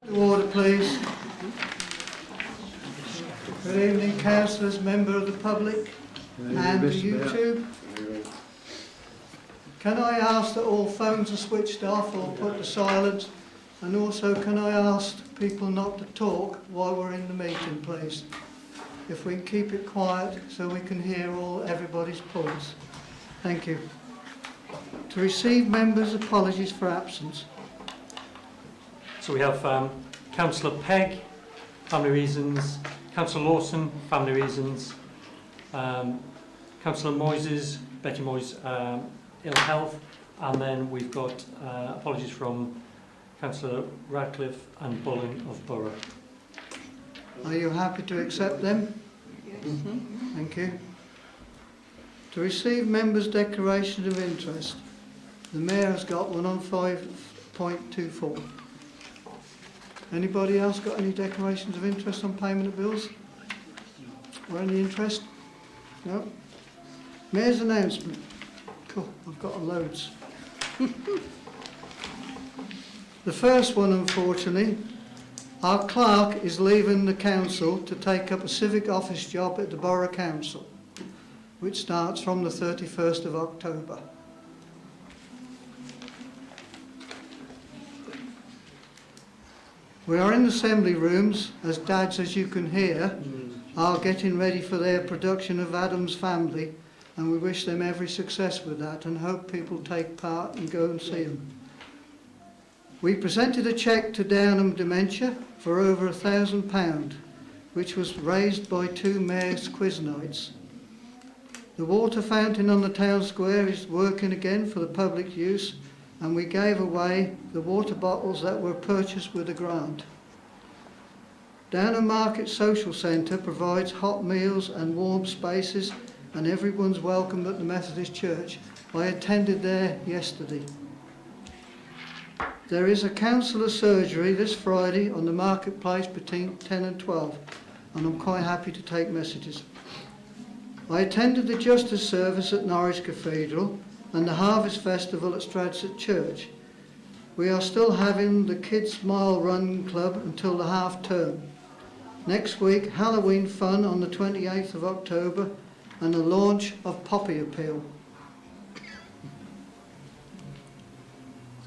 To order, please. Good evening, councillors, member of the public and YouTube. Can I ask that all phones are switched off or put to silent? And also, can I ask people not to talk while we're in the meeting, please? If we can keep it quiet so we can hear everybody's points. Thank you. To receive members' apologies for absence. So we have Councillor Pegg, family reasons, Councillor Lawson, family reasons, Councillor Moyes, Betty Moyes, ill health, and then we've got apologies from Councillor Radcliffe and Bullen of Borough. Are you happy to accept them? Yes. Thank you. To receive members' declarations of interest, the Mayor has got one on 5.24. Anybody else got any declarations of interest on payment of bills? Or any interest? No? Mayor's announcement. Cool, I've got loads. The first one, unfortunately, our clerk is leaving the council to take up a civic office job at the Borough Council, which starts from the 31st of October. We are in the assembly rooms, as dads, as you can hear, are getting ready for their production of Adam's Family, and we wish them every success with that and hope people take part and go and see them. We presented a cheque to Downham Dementia for over £1,000, which was raised by 2 Mayor's quiz nights. The water fountain on the town square is working again for the public use, and we gave away the water bottles that were purchased with a grant. Downham Market Social Centre provides hot meals and warm spaces, and everyone's welcome at the Methodist Church. I attended there yesterday. There is a councillor surgery this Friday on the marketplace between 10 and 12, and I'm quite happy to take messages. I attended the Justice service at Norwich Cathedral and the Harvest Festival at Stratford Church. We are still having the Kids Mile Run Club until the half term. Next week, Halloween fun on the 28th of October and the launch of Poppy Appeal.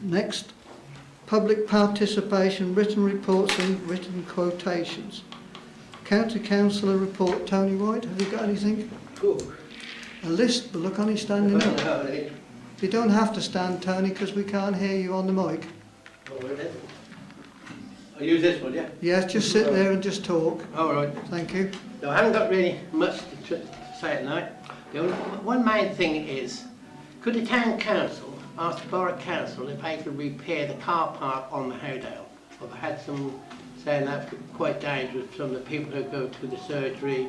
Next, public participation, written reports and written quotations. County Councillor report, Tony White, have you got anything? Cool. A list, but look on you standing up. You don't have to stand, Tony, because we can't hear you on the mic. I'll use this one, yeah? Yes, just sit there and just talk. All right. Thank you. No, I haven't got really much to say tonight. The only, one main thing is, could the town council ask the borough council if they could repair the car park on the Howdale? I've had some saying that's quite dangerous from the people who go to the surgery,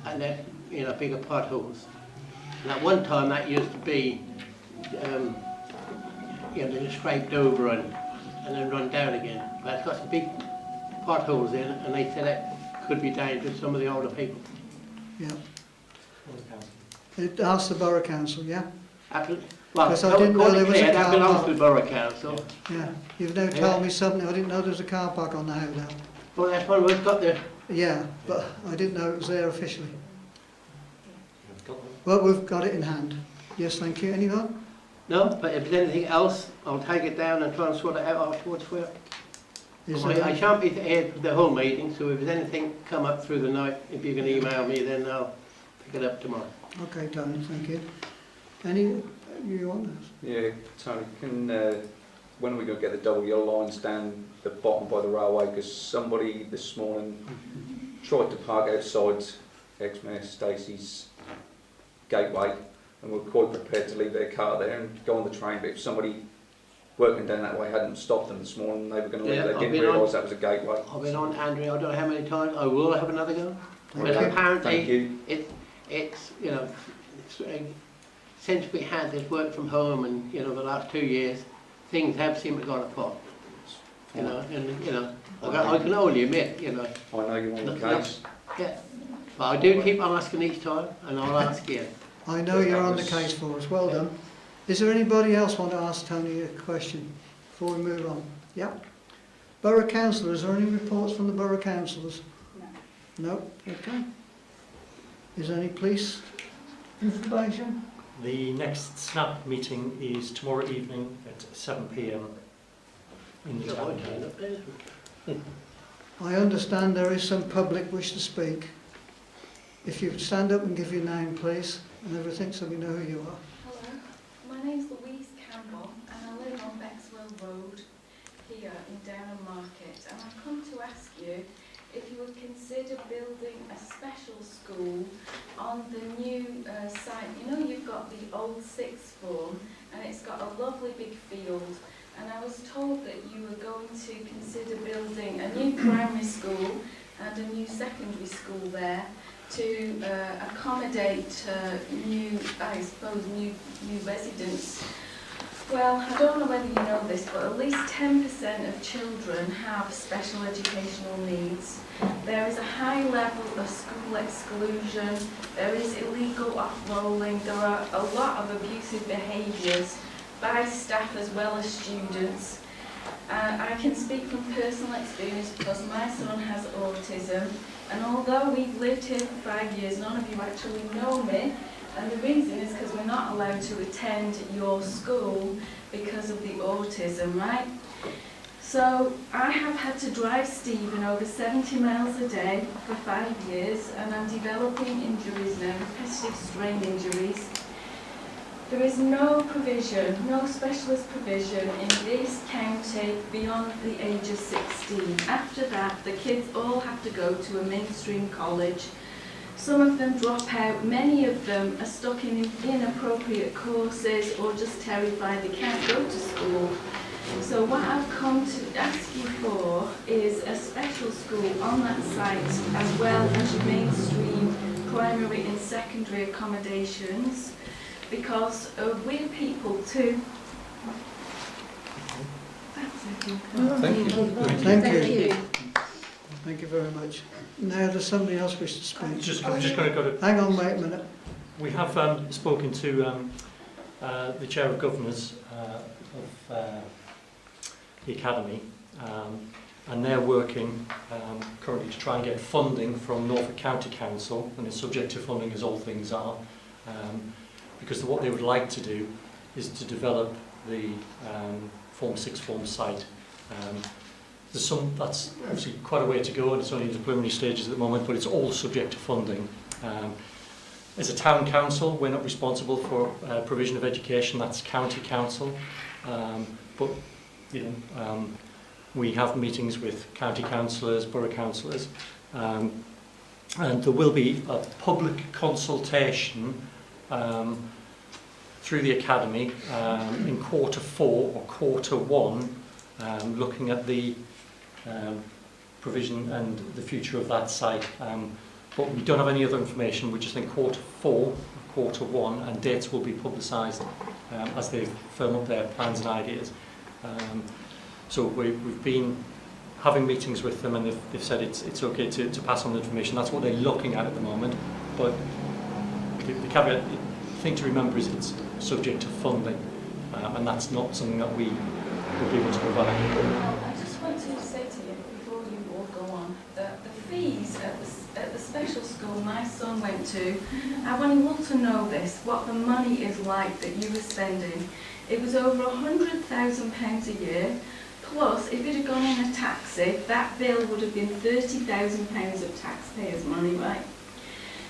and they're, you know, bigger potholes. And at one time that used to be, you know, they just scraped over and then run down again. But it's got some big potholes in it, and they said that could be dangerous to some of the older people. Yeah. It asked the Borough Council, yeah? Absolutely. Well, Because I didn't know there was a that car belongs park. to the borough council. Yeah. You've now told me something. I didn't know there was a car park on the Howdale. Well, that's one we've got there. Yeah, but I didn't know it was there officially. Well, we've got it in hand. Yes, thank you. Anyone? No, but if there's anything else, I'll take it down and try and sort it out afterwards for you. I shan't be here for the whole meeting, so if there's anything come up through the night, if you can email me, then I'll pick it up tomorrow. Okay, Tony, thank you. Any, you want this? Yeah, Tony, when are we going to get the double yellow lines down the bottom by the railway? Because somebody this morning tried to park outside ex-Mayor Stacey's gateway and were quite prepared to leave their car there and go on the train, but if somebody working down that way hadn't stopped them this morning, they were going to leave. They didn't realise that was a gateway. I've been on, Andrew, I don't know how many times. I will have another go. Thank But you. apparently, it's you know, since we had this work from home and, you know, the last 2 years, things have seemed to go apart. You know, and, you know, I can only admit, you know. I know you're on the case. Yeah. But I do keep asking each time, and I'll ask again. I know you're on the case for us. Well done. Is there anybody else want to ask Tony a question before we move on? Yeah. Borough Councillor, is there any reports from the Borough Councillors? No. No? Okay. Is there any police information? The next SNAP meeting is tomorrow evening at 7 p.m. in the town hall. I understand there is some public wish to speak. If you stand up and give your name, please, and everything, so we know who you are. Hello, my name's Louise Campbell and I live on Bexwell Road here in Downham Market, and I've come to ask you if you would consider building a special school on the new site. You know, you've got the old sixth form and it's got a lovely big field, and I was told that you were going to consider building a new primary school and a new secondary school there to accommodate new residents. Well, I don't know whether you know this, but at least 10% of children have special educational needs. There is a high level of school exclusion, there is illegal off-rolling, there are a lot of abusive behaviours by staff as well as students. I can speak from personal experience because my son has autism, and although we've lived here for 5 years, none of you actually know me. And the reason is because we're not allowed to attend your school because of the autism, right? So I have had to drive Stephen over 70 miles a day for 5 years, and I'm developing injuries now, repetitive strain injuries. There is no provision, no specialist provision in this county beyond the age of 16. After that, the kids all have to go to a mainstream college. Some of them drop out, many of them are stuck in inappropriate courses or just terrified they can't go to school. So what I've come to ask you for is a special school on that site, as well as mainstream primary and secondary accommodations, because we're people too. That's it. Thank you. Thank you. Thank you very much. Now, does somebody else wish to speak? I'm just going to go to... Hang on, wait a minute. We have spoken to the Chair of Governors of the Academy, and they're working currently to try and get funding from Norfolk County Council, and it's subject to funding as all things are, because what they would like to do is to develop the sixth form site. That's obviously quite a way to go, and it's only in the preliminary stages at the moment, but it's all subject to funding. As a town council, we're not responsible for provision of education, that's county council, but you know, we have meetings with county councillors, borough councillors, and there will be a public consultation through the Academy in Q4 or Q1, looking at the provision and the future of that site. But we don't have any other information. We just think Q4 or Q1, and dates will be publicised as they firm up their plans and ideas. So we've been having meetings with them, and they've said it's okay to pass on the information. That's what they're looking at the moment. But the caveat, the thing to remember is it's subject to funding, and that's not something that we will be able to provide. I just want to say to you, before you all go on, that the fees at the special school my son went to, I want you all to know this, what the money is like that you were spending. It was over £100,000 a year, plus if it had gone in a taxi, that bill would have been £30,000 of taxpayers' money, right?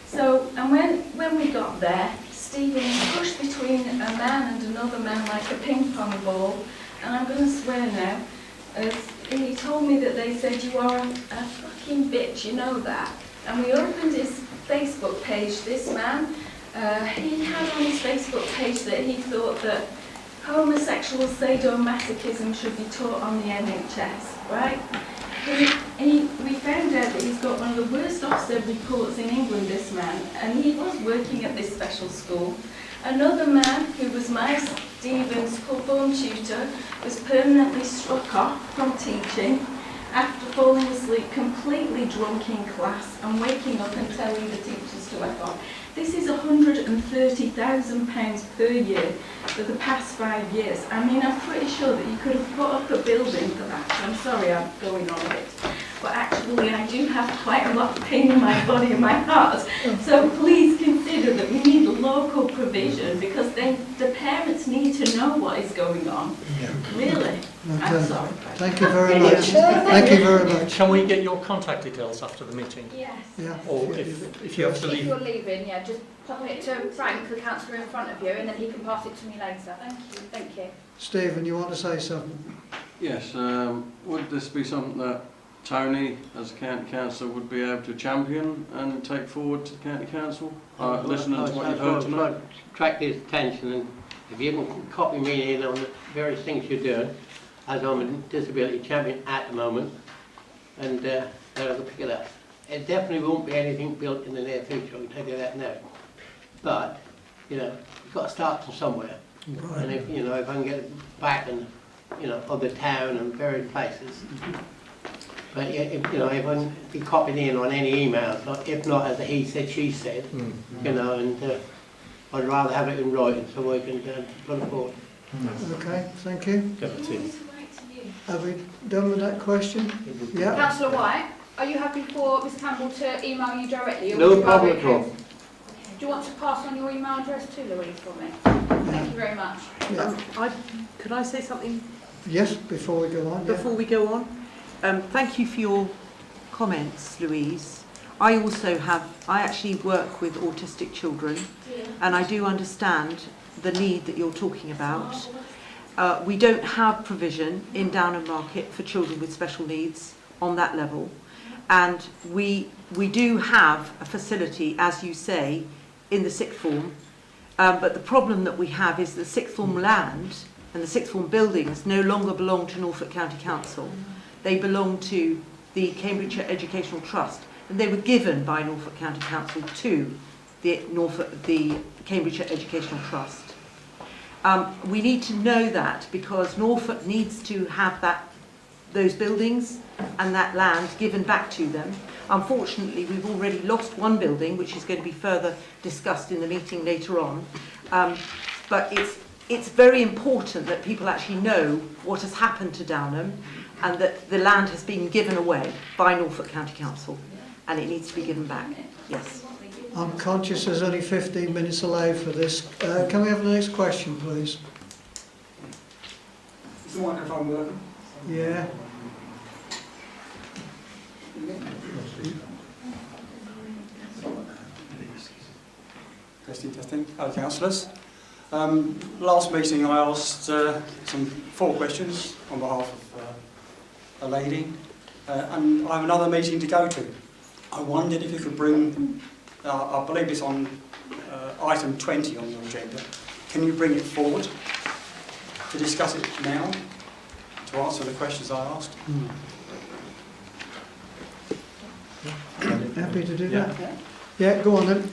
So, and when we got there, Stephen was pushed between a man and another man like a ping pong ball, and I'm going to swear now, he told me that they said, "You are a fucking bitch, you know that." And we opened his Facebook page, this man, he had on his Facebook page that he thought that homosexual sadomasochism should be taught on the NHS, right? We found out that he's got one of the worst Ofsted reports in England, this man, and he was working at this special school. Another man, who was my Stephen's form tutor, was permanently struck off from teaching after falling asleep completely drunk in class and waking up and telling the teachers to F off. This is £130,000 per year for the past 5 years. I mean, I'm pretty sure that you could have put up a building for that. I'm sorry I'm going on a bit. But actually, I do have quite a lot of pain in my body and my heart. So please consider that we need local provision, because then the parents need to know what is going on. Really. I'm Okay. sorry. Thank you very much. Thank you very much. Can we get your contact details after the meeting? Yes. Yeah. Or if you have to If leave? you're leaving, yeah, just pop it to Frank, the councillor in front of you, and then he can pass it to me later. Thank you. Thank you. Stephen, you want to say something? Yes, would this be something that Tony, as county councillor, would be able to champion and take forward to the county council? Listening to what you've heard tonight? Attract his attention, and if you can copy me in on the various things you're doing, as I'm a disability champion at the moment, and then I can pick it up. It definitely won't be anything built in the near future, I can tell you that now. But, you know, you've got to start from somewhere. And if, you know, if I can get it back and, you know, of the town and various places. But, yeah, if, you know, if I can be copied in on any emails, if not as a he said, she said, you know, and I'd rather have it in writing so we can put it forward. Okay, thank you. Get the team. Have we done with that question? Yeah. Councillor White, are you happy for Ms Campbell to email you directly? Or No would you rather problem at all. Do you want to pass on your email address to Louise for me? Thank you very much. Yeah. Could I say something Yes, before we go on. Yeah. before we go on? Thank you for your comments, Louise. I actually work with autistic children, and I do understand the need that you're talking about. We don't have provision in Downham Market for children with special needs on that level, and we do have a facility, as you say, in the sixth form, but the problem that we have is the sixth form land and the sixth form buildings no longer belong to Norfolk County Council. They belong to the Cambridgeshire Educational Trust, and they were given by Norfolk County Council to the Cambridgeshire Educational Trust. We need to know that, because Norfolk needs to have those buildings and that land given back to them. Unfortunately, we've already lost one building, which is going to be further discussed in the meeting later on. But it's very important that people actually know what has happened to Downham, and that the land has been given away by Norfolk County Council, and it needs to be given back. Yes. I'm conscious there's only 15 minutes allowed for this. Can we have the next question, please? Is the microphone working? Yeah. Testing. Councillors. Last meeting I asked 4 questions on behalf of a lady, and I have another meeting to go to. I wondered if you could bring, I believe it's on item 20 on your agenda, can you bring it forward to discuss it now, to answer the questions I asked? Happy to do that? Yeah, go on then.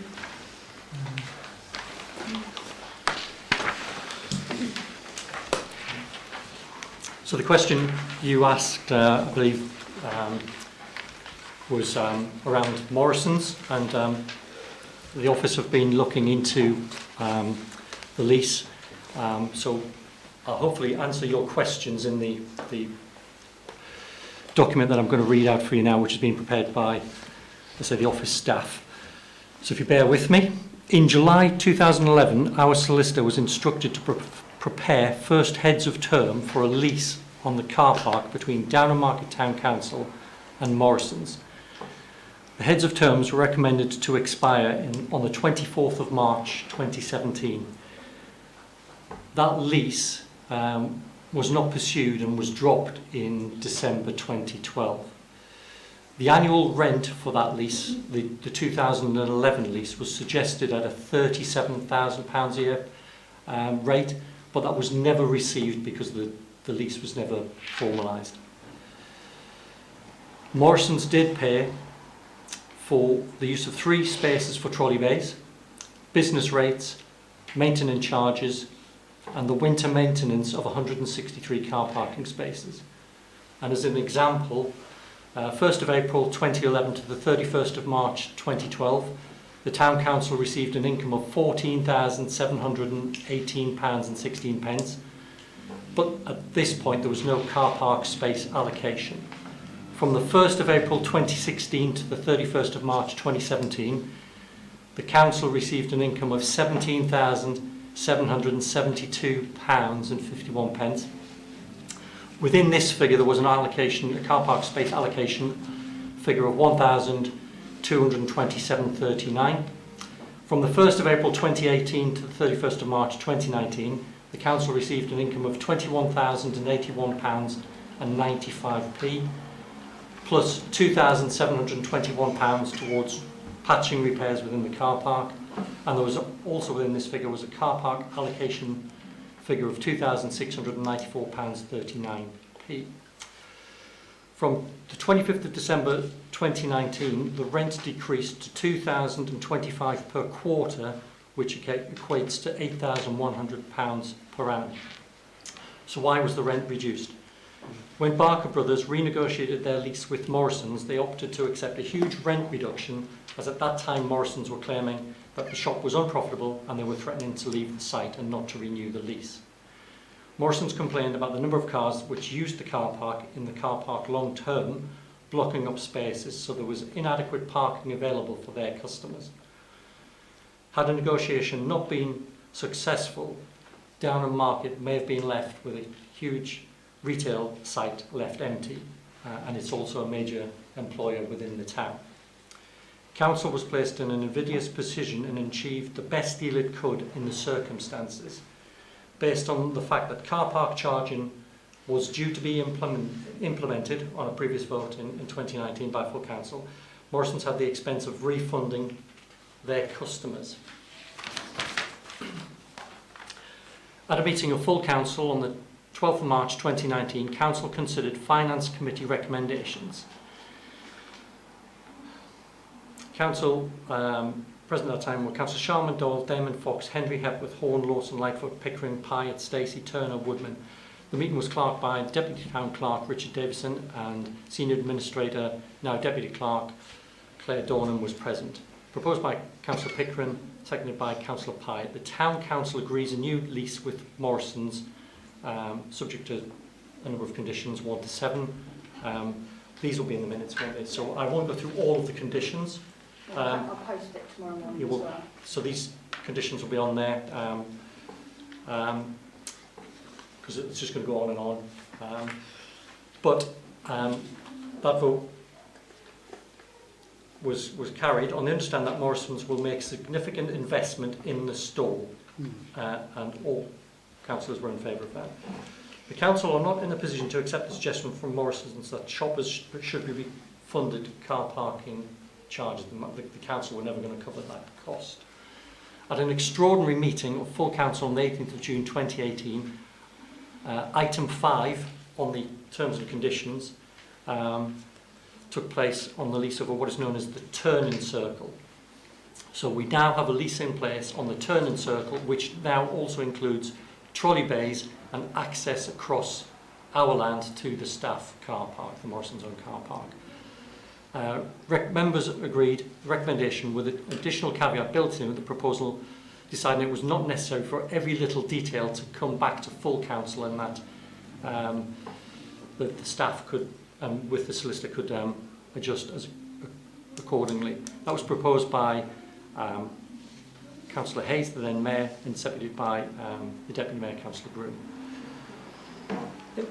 So the question you asked, I believe, was around Morrison's, and the office have been looking into the lease. So I'll hopefully answer your questions in the document that I'm going to read out for you now, which has been prepared by, let's say, the office staff. So if you bear with me, in July 2011, our solicitor was instructed to prepare first heads of term for a lease on the car park between Downham Market Town Council and Morrison's. The heads of terms were recommended to expire on the 24th of March 2017. That lease was not pursued and was dropped in December 2012. The annual rent for that lease, the 2011 lease, was suggested at a £37,000 a year rate, but that was never received because the lease was never formalised. Morrison's did pay for the use of 3 spaces for trolley bays, business rates, maintenance charges, and the winter maintenance of 163 car parking spaces. And as an example, 1st of April 2011 to the 31st of March 2012, the Town Council received an income of £14,718.16, but at this point there was no car park space allocation. From the 1st of April 2016 to the 31st of March 2017, the Council received an income of £17,772.51. Within this figure there was an allocation, a car park space allocation figure of £1,227.39. From the 1st of April 2018 to the 31st of March 2019, the Council received an income of £21,081.95, plus £2,721 towards patching repairs within the car park, and there was also within this figure was a car park allocation figure of £2,694.39. From the 25th of December 2019, the rent decreased to £2,025 per quarter, which equates to £8,100 per annum. So why was the rent reduced? When Barker Brothers renegotiated their lease with Morrison's, they opted to accept a huge rent reduction, as at that time Morrison's were claiming that the shop was unprofitable and they were threatening to leave the site and not to renew the lease. Morrison's complained about the number of cars which used the car park in the car park long term, blocking up spaces, so there was inadequate parking available for their customers. Had a negotiation not been successful, Downham Market may have been left with a huge retail site left empty, and it's also a major employer within the town. Council was placed in an invidious position and achieved the best deal it could in the circumstances, based on the fact that car park charging was due to be implemented on a previous vote in 2019 by full council. Morrison's had the expense of refunding their customers. At a meeting of full council on the 12th of March 2019, council considered Finance Committee recommendations. Council present at that time were Councillor Sharman, Doyle, Damon, Fox, Henry, Hepworth, Horn, Lawson, Lightfoot, Pickering, Pyatt, Stacey, Turner, Woodman. The meeting was clerked by Deputy Town Clerk Richard Davison, and Senior Administrator, now Deputy Clerk Claire Downham, was present. Proposed by Councillor Pickering, seconded by Councillor Pyatt. The Town Council agrees a new lease with Morrison's, subject to a number of conditions, 1 to 7. These will be in the minutes, won't they? So I won't go through all of the conditions. I'll post it tomorrow morning You will, as well. so these conditions will be on there, because it's just going to go on and on. That vote was carried on the understanding that Morrison's will make significant investment in the store, and all councillors were in favour of that. The council are not in a position to accept the suggestion from Morrison's that shoppers should be refunded car parking charges. The council were never going to cover that cost. At an extraordinary meeting of full council on the 18th of June 2018, item 5 on the terms and conditions took place on the lease of what is known as the turn-in circle. So we now have a lease in place on the turn-in circle, which now also includes trolley bays and access across our land to the staff car park, the Morrison's own car park. Members agreed the recommendation with an additional caveat built in with the proposal, deciding it was not necessary for every little detail to come back to full council, and that the staff could, with the solicitor, could adjust accordingly. That was proposed by Councillor Hayes, the then Mayor, and seconded by the Deputy Mayor, Councillor Groom.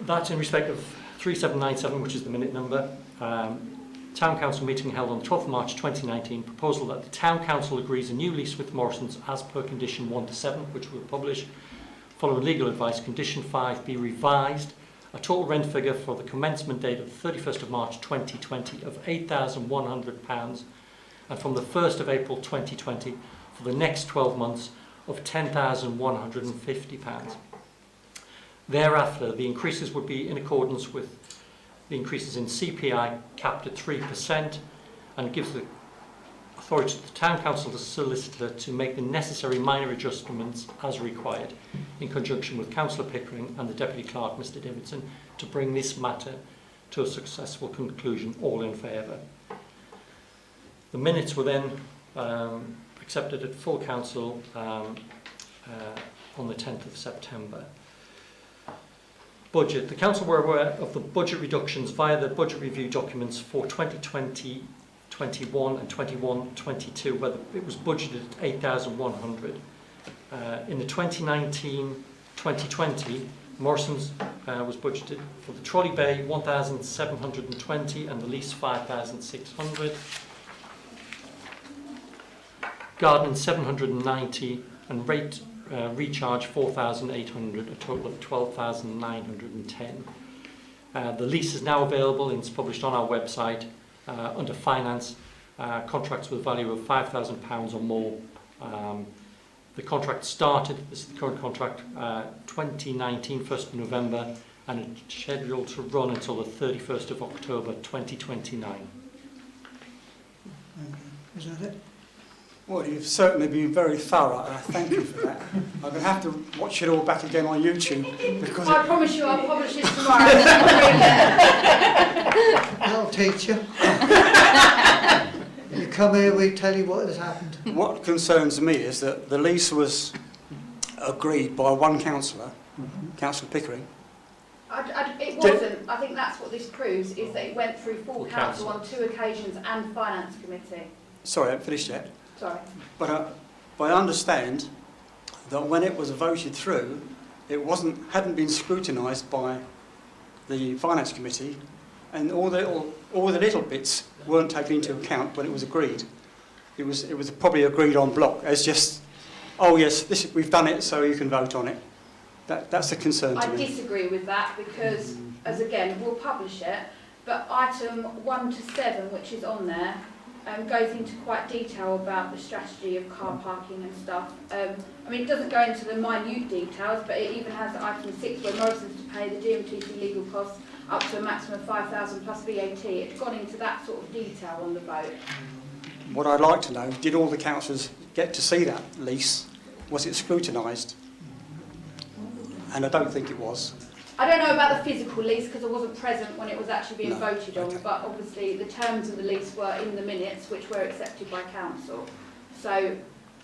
That's in respect of 3797, which is the minute number. Town Council meeting held on the 12th of March 2019, proposal that the Town Council agrees a new lease with Morrison's as per condition 1 to 7, which we'll publish. Following legal advice, condition 5 be revised. A total rent figure for the commencement date of the 31st of March 2020 of £8,100, and from the 1st of April 2020 for the next 12 months of £10,150. Thereafter, the increases would be in accordance with the increases in CPI capped at 3%, and gives the authority to the Town Council, the solicitor, to make the necessary minor adjustments as required, in conjunction with Councillor Pickering and the Deputy Clerk, Mr Davidson, to bring this matter to a successful conclusion. All in favour. The minutes were then accepted at full council on the 10th of September. Budget. The council were aware of the budget reductions via the budget review documents for 2020-21 and 21-22, where it was budgeted at 8,100. In the 2019-2020, Morrison's was budgeted for the trolley bay 1,720 and the lease 5,600. Garden 790 and rate recharge 4,800, a total of 12,910. The lease is now available and it's published on our website under finance, contracts with a value of £5,000 or more. The contract started, this is the current contract, 2019, 1st of November, and it's scheduled to run until the 31st of October 2029. Is that it? Well, you've certainly been very thorough, and I thank you for that. I'm going to have to watch it all back again on YouTube because I promise you I'll publish it tomorrow. I'll teach you. You come here, we tell you what has happened. what concerns me is that the lease was agreed by one councillor, Councillor Pickering. It wasn't. I think that's what this proves, is that it went through full Full council council. on 2 occasions and finance committee. Sorry, I haven't finished yet. Sorry. But I understand that when it was voted through, it hadn't been scrutinised by the finance committee, and all the little bits weren't taken into account when it was agreed. It was probably agreed on block as just, oh yes, we've done it, so you can vote on it. That's a concern to I me. disagree with that because, as again, we'll publish it, but item 1 to 7, which is on there, goes into quite detail about the strategy of car parking and stuff. I mean, it doesn't go into the minute details, but it even has item 6 where Morrison's to pay the DMTC legal costs up to a maximum of 5,000 plus VAT. It's gone into that sort of detail on the vote. What I'd like to know, did all the councillors get to see that lease? Was it scrutinised? And I don't think it was. I don't know about the physical lease because I wasn't present when it was actually being No, voted on, okay. but obviously the terms of the lease were in the minutes, which were accepted by council. So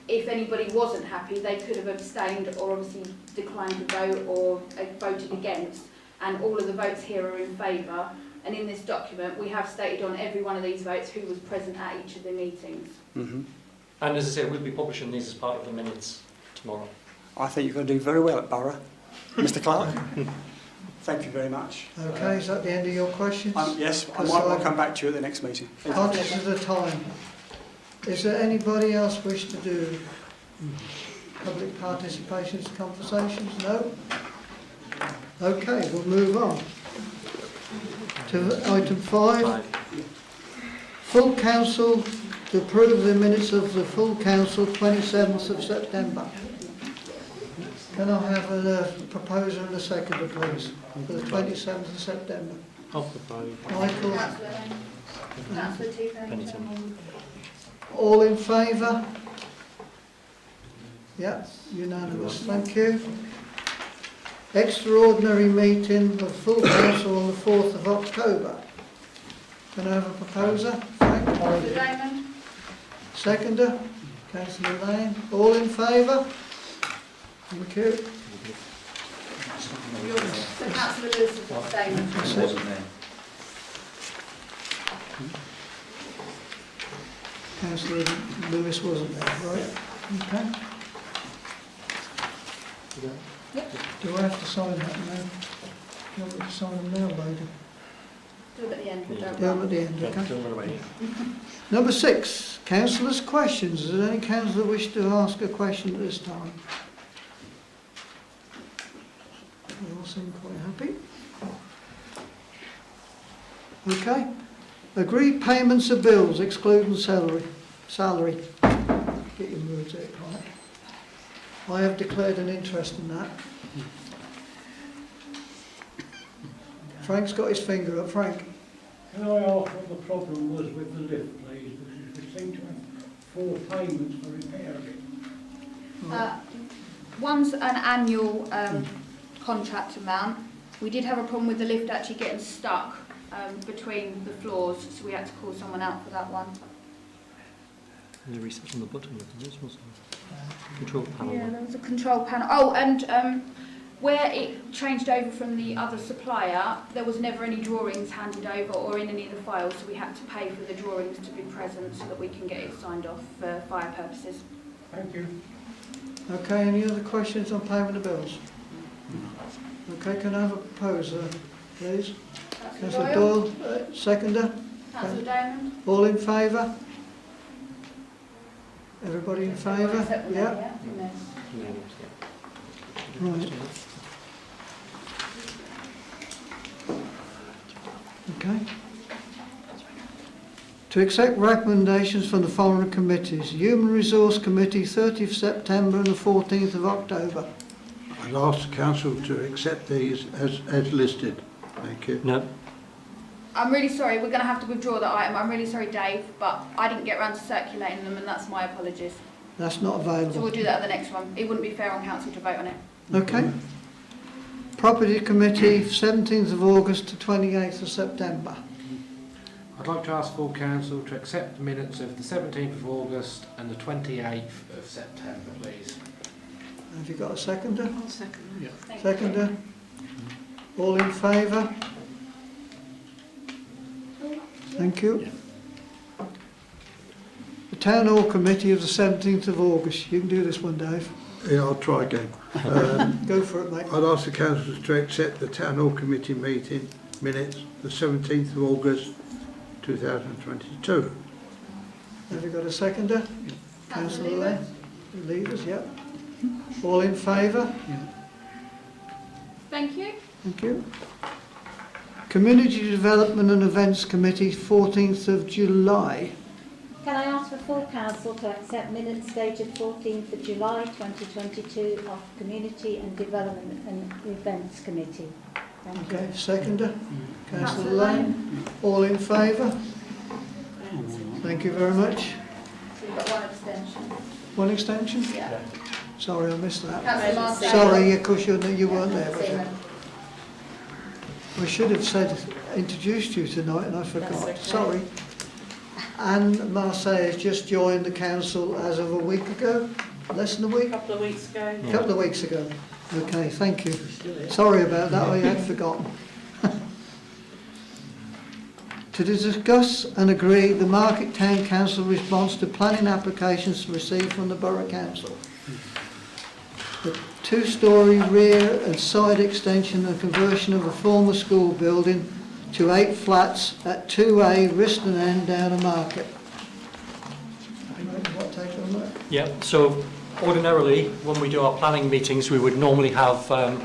if anybody wasn't happy, they could have abstained or obviously declined to vote or voted against. And all of the votes here are in favour. And in this document, we have stated on every one of these votes who was present at each of the meetings. Mm-hmm. And as I say, we'll be publishing these as part of the minutes tomorrow. I think you're going to do very well at Borough, Mr. Clark. Thank you very much. Okay, is that the end of your questions? Yes, I might well come back to you at the next meeting. Conscious of the time. Is there anybody else wish to do public participations, conversations? No? Okay, we'll move on to item 5. Full council to approve the minutes of the full council 27th of September. Can I have a proposer and a seconder, please, for the 27th of September? I'll propose. Michael, Councillor Pennington. all in favour? Yeah, unanimous, thank you. Extraordinary meeting of full council on the 4th of October. Can I have a proposer? Frank? Councillor Damon. Seconder? Councillor Lane. All in favour? Thank you. So Councillor Lewis is abstaining. Wasn't there. Councillor Lewis wasn't there, right? Okay. Do I have to sign that now? Do you want me to sign them now, lady? Do it at the end. Do them at the end, okay? Don't run away. Number 6, councillors' questions. Does any councillor wish to ask a question at this time? They all seem quite happy. Okay. Agreed payments of bills excluding salary. Get your words out, right? I have declared an interest in that. Frank's got his finger up. Frank. Can I ask what the problem was with the lift, please? Because we seem to have 4 payments for repairing it. One's an annual contract amount. We did have a problem with the lift actually getting stuck between the floors, so we had to call someone out for that one. The reset on the button of the wasn't there? Control panel. Yeah, there was a control panel. Oh, and where it changed over from the other supplier, there was never any drawings handed over or in any of the files, so we had to pay for the drawings to be present so that we can get it signed off for fire purposes. Thank you. Okay, any other questions on payment of bills? Okay, can I have a proposer, please? Councillor Doyle, seconder? Councillor Downham? All in favour? Everybody in favour? Yeah. Right. Okay. To accept recommendations from the following committees: Human Resource Committee, 30th September and the 14th of October. I'd ask the council to accept these as listed. Thank you. No. I'm really sorry, we're going to have to withdraw that item. I'm really sorry, Dave, but I didn't get around to circulating them, and that's my apologies. That's not So available. we'll do that at the next one. It wouldn't be fair on council to vote on it. Okay. Property Committee, 17th of August to 28th of September. I'd like to ask full council to accept the minutes of the 17th of August and the 28th of September, please. Have you got a seconder? I'll second that. Thank you. Seconder? All in favour? Thank you. The Town Hall Committee of the 17th of August. You can do this one, Dave. Yeah, I'll try again. Go for it, mate. I'd ask the council to accept the Town Hall Committee meeting minutes, the 17th of August 2022. Have you got a seconder? Councillor Lane? Leaders, yep. All in favour? Thank you. Thank you. Community Development and Events Committee, 14th of July. Can I ask for full council to accept minutes dated 14th of July 2022 of Community and Development and Events Committee? Thank you. Okay, seconder? Councillor Councillor Lane? All in favour? Thank you very much. So we've got one abstention. One extension? Yeah. Sorry, I missed that. Councillor Martin. Sorry, of course you weren't there. Was you? Seaman. We should have introduced you tonight and I forgot. That's okay. Sorry. Anne Marseille has just joined the council as of a week ago, less than a week? A couple of weeks ago. A couple of weeks ago. Okay, thank you. Sorry about that, I had forgotten. To discuss and agree the Market Town Council response to planning applications received from the Borough Council. The two-storey rear and side extension and conversion of a former school building to 8 flats at 2A Riston End, Downham Market. What take on that? Yeah, so ordinarily, when we do our planning meetings, we would normally have the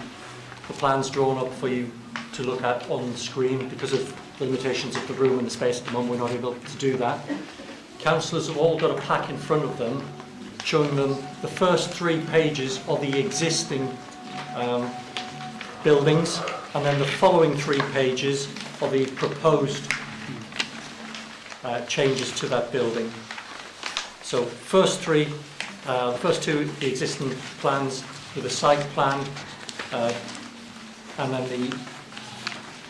plans drawn up for you to look at on the screen. Because of the limitations of the room and the space at the moment, we're not able to do that. Councillors have all got a pack in front of them showing them the first 3 pages of the existing buildings, and then the following 3 pages of the proposed changes to that building. So first 3, the first 2, the existing plans with a site plan, and then the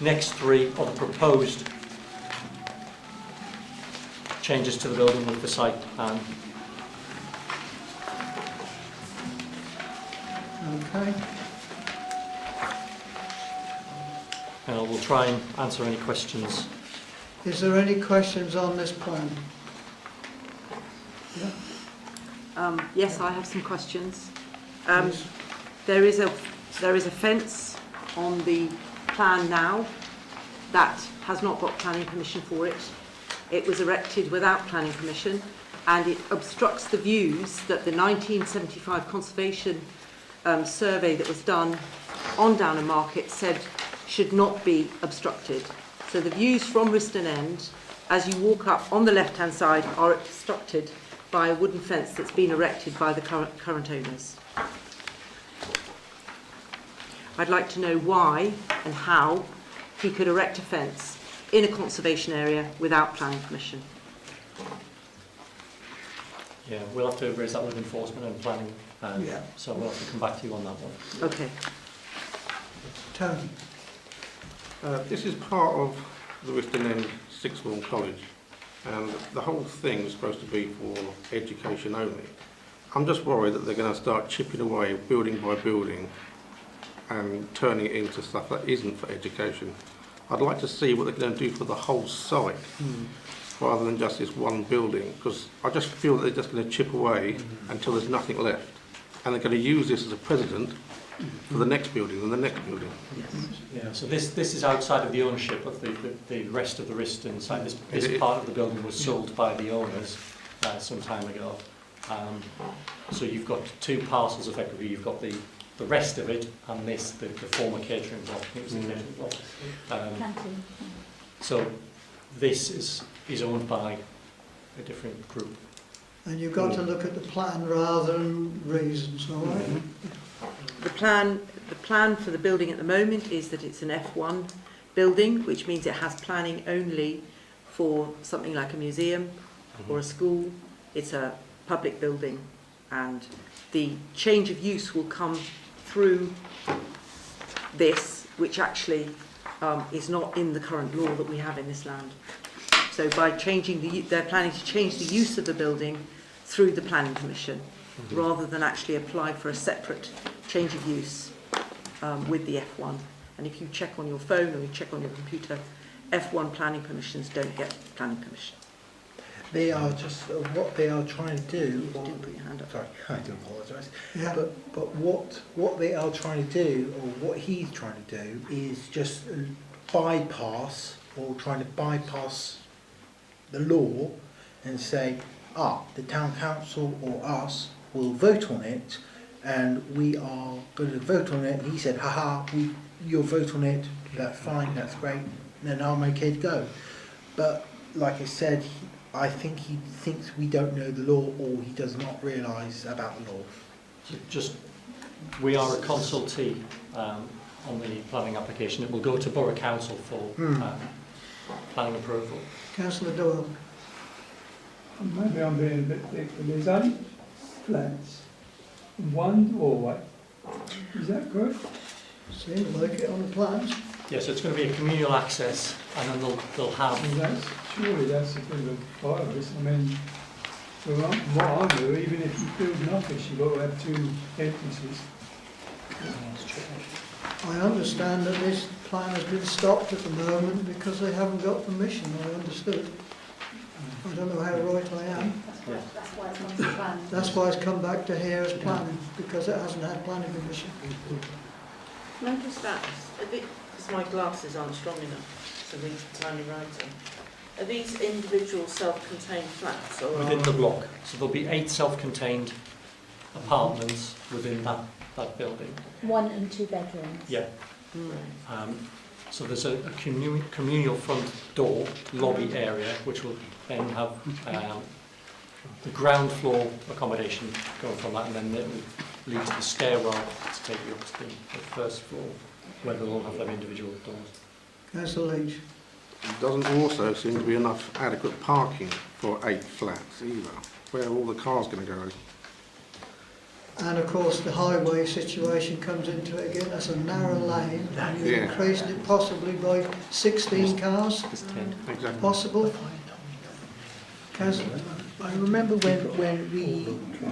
next 3 are the proposed changes to the building with the site plan. Okay. And I will try and answer any questions. Is there any questions on this plan? Yeah. Yes, I have some questions. Yes. There is a fence on the plan now that has not got planning permission for it. It was erected without planning permission, and it obstructs the views that the 1975 conservation survey that was done on Downham Market said should not be obstructed. So the views from Riston End, as you walk up on the left-hand side, are obstructed by a wooden fence that's been erected by the current owners. I'd like to know why and how he could erect a fence in a conservation area without planning permission. Yeah, we'll have to raise that with enforcement and planning, Yeah. so we'll have to come back to you on that one. Okay. Tony? This is part of the Riston End Sixth Form College. and the whole thing is supposed to be for education only. I'm just worried that they're going to start chipping away building by building and turning it into stuff that isn't for education. I'd like to see what they're going to do for the whole site rather than just this one building, because I just feel that they're just going to chip away until there's nothing left, and they're going to use this as a precedent for the next building and the next building. Yeah, so this is outside of the ownership of the rest of the Riston site. This part of the building was sold by the owners some time ago. So you've got two parcels effectively. You've got the rest of it and this, the former catering block. It was the catering block. So this is owned by a different group. And you've got to look at the plan rather than reasons, all right? The plan for the building at the moment is that it's an F1 building, which means it has planning only for something like a museum or a school. It's a public building, and the change of use will come through this, which actually is not in the current law that we have in this land. So by changing they're planning to change the use of the building through the planning permission, rather than actually apply for a separate change of use with the F1. And if you check on your phone or you check on your computer, F1 planning permissions don't get planning permission. They are just what they are trying to do. You didn't put your hand up. Sorry, I do apologise. Yeah. But what they are trying to do, or what he's trying to do, is just bypass, or trying to bypass the law and say, the town council or us will vote on it, and we are going to vote on it. And he said, you'll vote on it, that's fine, that's great, and then I'm okay to go. But like I said, I think he thinks we don't know the law, or he does not realise about the law. We are a consultee on the planning application. It will go to Borough Council for planning approval. Councillor Doyle. Maybe I'm being a bit thick, but there's 8 flats and 1 doorway. Is that correct? Seems like it on the plans. Yes, so it's going to be a communal access, and then they'll have... Surely that's a bit of a virus. I mean, from what I know, even if you build an office, you've got to have 2 entrances. I understand that this plan has been stopped at the moment because they haven't got permission, I understood. I don't know how right I am. That's why it's not planned. That's why it's come back to here as planning, because it hasn't had planning permission. Can I just ask, because my glasses aren't strong enough to read tiny writing, are these individual self-contained flats? Or within the block. So there'll be 8 self-contained apartments within that building. 1 and 2 bedrooms. Yeah. So there's a communal front door, lobby area, which will then have the ground floor accommodation going from that, and then it will lead to the stairwell to take you up to the first floor, where they'll all have their individual doors. Councillor Leach. There doesn't also seem to be enough adequate parking for 8 flats either. Where are all the cars going to go? And of course the highway situation comes into it again. That's a narrow lane, and you're increasing it possibly by 16 cars. Exactly. Possible. Councillor. I remember when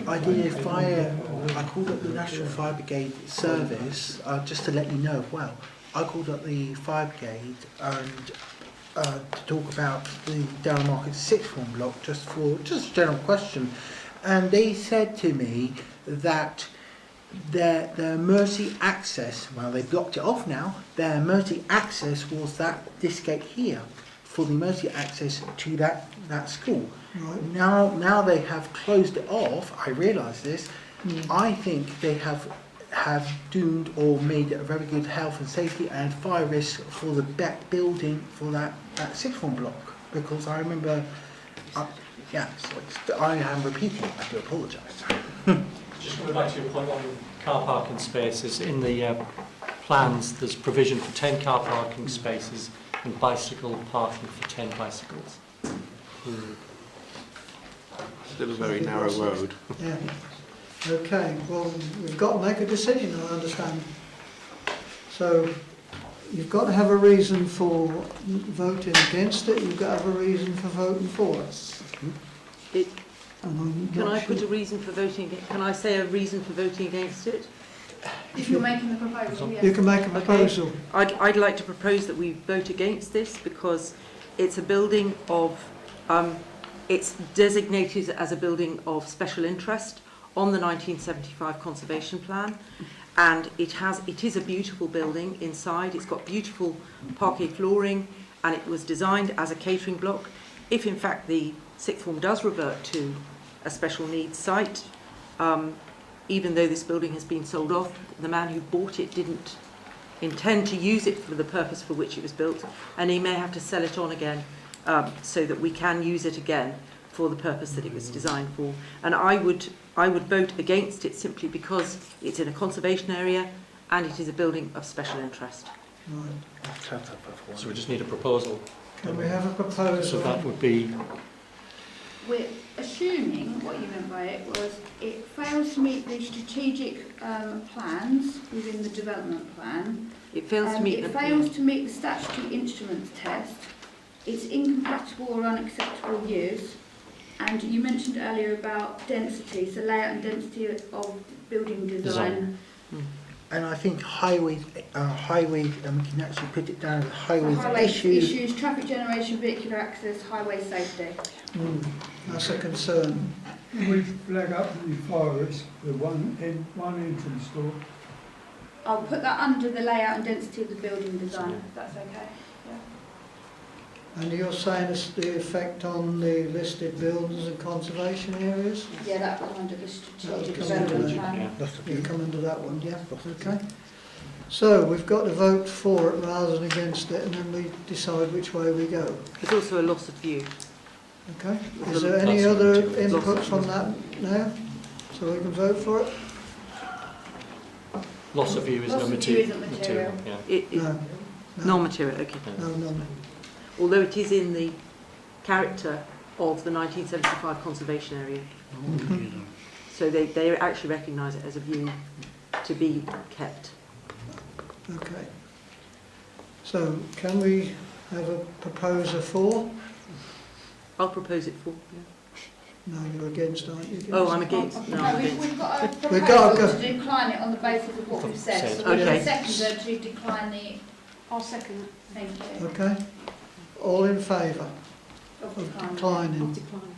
I did a fire, I called up the National Fire Brigade service, just to let you know as well. I called up the fire brigade and to talk about the Downham Market sixth form block, just a general question, and they said to me that their emergency access, well, they blocked it off now, their emergency access was this gate here, for the emergency access to that school. Right. Now they have closed it off. I realise this. I think they have doomed or made it a very good health and safety and fire risk for the back building for that sixth form block, because I remember. I am repeating. I do apologise. Just going back to your point on car parking spaces, in the plans there's provision for 10 car parking spaces and bicycle parking for 10 bicycles. Still a very narrow road. Yeah. Okay, well, we've got to make a decision, I understand. So, you've got to have a reason for voting against it, you've got to have a reason for voting for it. It, And I'm can not I sure- put a reason for voting? Can I say a reason for voting against it? If you're making the proposal, yes. You can make a proposal. I'd like to propose that we vote against this because it's a building of, it's designated as a building of special interest on the 1975 conservation plan, and it is a beautiful building inside. It's got beautiful parquet flooring, and it was designed as a catering block. If in fact the sixth form does revert to a special needs site, even though this building has been sold off, the man who bought it didn't intend to use it for the purpose for which it was built, and he may have to sell it on again so that we can use it again for the purpose that it was designed for. And I would vote against it simply because it's in a conservation area and it is a building of special interest. Right. So we just need a proposal. Can we have a proposal? So that would be, We're assuming what you meant by it was it fails to meet the strategic plans within the development plan. It fails to meet It fails to meet the statutory instruments test. It's incompatible or unacceptable use. And you mentioned earlier about density, so layout and density of building design. And I think highway, we can actually put it down as highways Highway issues. issues, traffic generation, vehicular access, highway safety. That's a concern. We flag up the fire risk, the one entrance door. I'll put that under the layout and density of the building design, if that's okay. And you're saying it's the effect on the listed buildings and conservation areas? Yeah, that will come under the strategic That'll come under development that. plan. You come under that one, yeah? Okay. So we've got to vote for it rather than against it, and then we decide which way we go. There's also a loss of view. Okay. Is there any other inputs on that now? So we can vote for it? loss of view is Loss no of view isn't material. material. Yeah. No. Non-material, okay. No. Although it is in the character of the 1975 conservation area. So they actually recognise it as a view to be kept. Okay. So can we have a proposer for? I'll propose it for. Yeah. No, you're against, aren't you? Oh, I'm against. No, I'm against. We've got a We've got proposal to decline it on the basis of what we've said. So we're Okay. a seconder to decline the... I'll second it. Thank you. Okay. All in favour Of of declining. declining?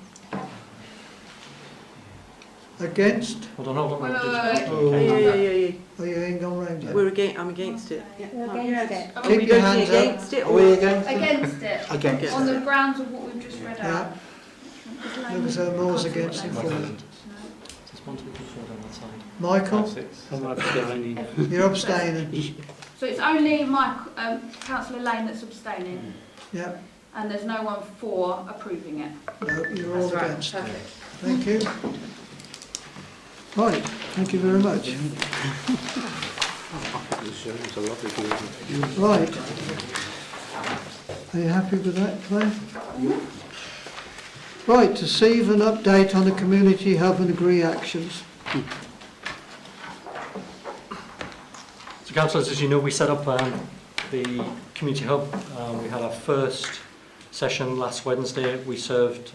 Against? Hold on. Wait. Yeah. Oh, you ain't gone round yet? I'm against it. We're against it. Are Keep we your voting hands up. against it? Are we against it? Against it. Against On it. the grounds of what we've just read out. Looks like more's against it for it. Just 1, 2, 3, 4 down that side. Michael? 6. I'm abstaining. You're abstaining? So it's only Councillor Lane that's abstaining, Yep. and there's no one for approving it. No, you're all That's right. against. Perfect. Thank you. Right, thank you very much. It's a lovely building. Right. Are you happy with that, Claire? Right, to receive an update on the community hub and agree actions. So councillors, as you know, we set up the community hub. We had our first session last Wednesday. We served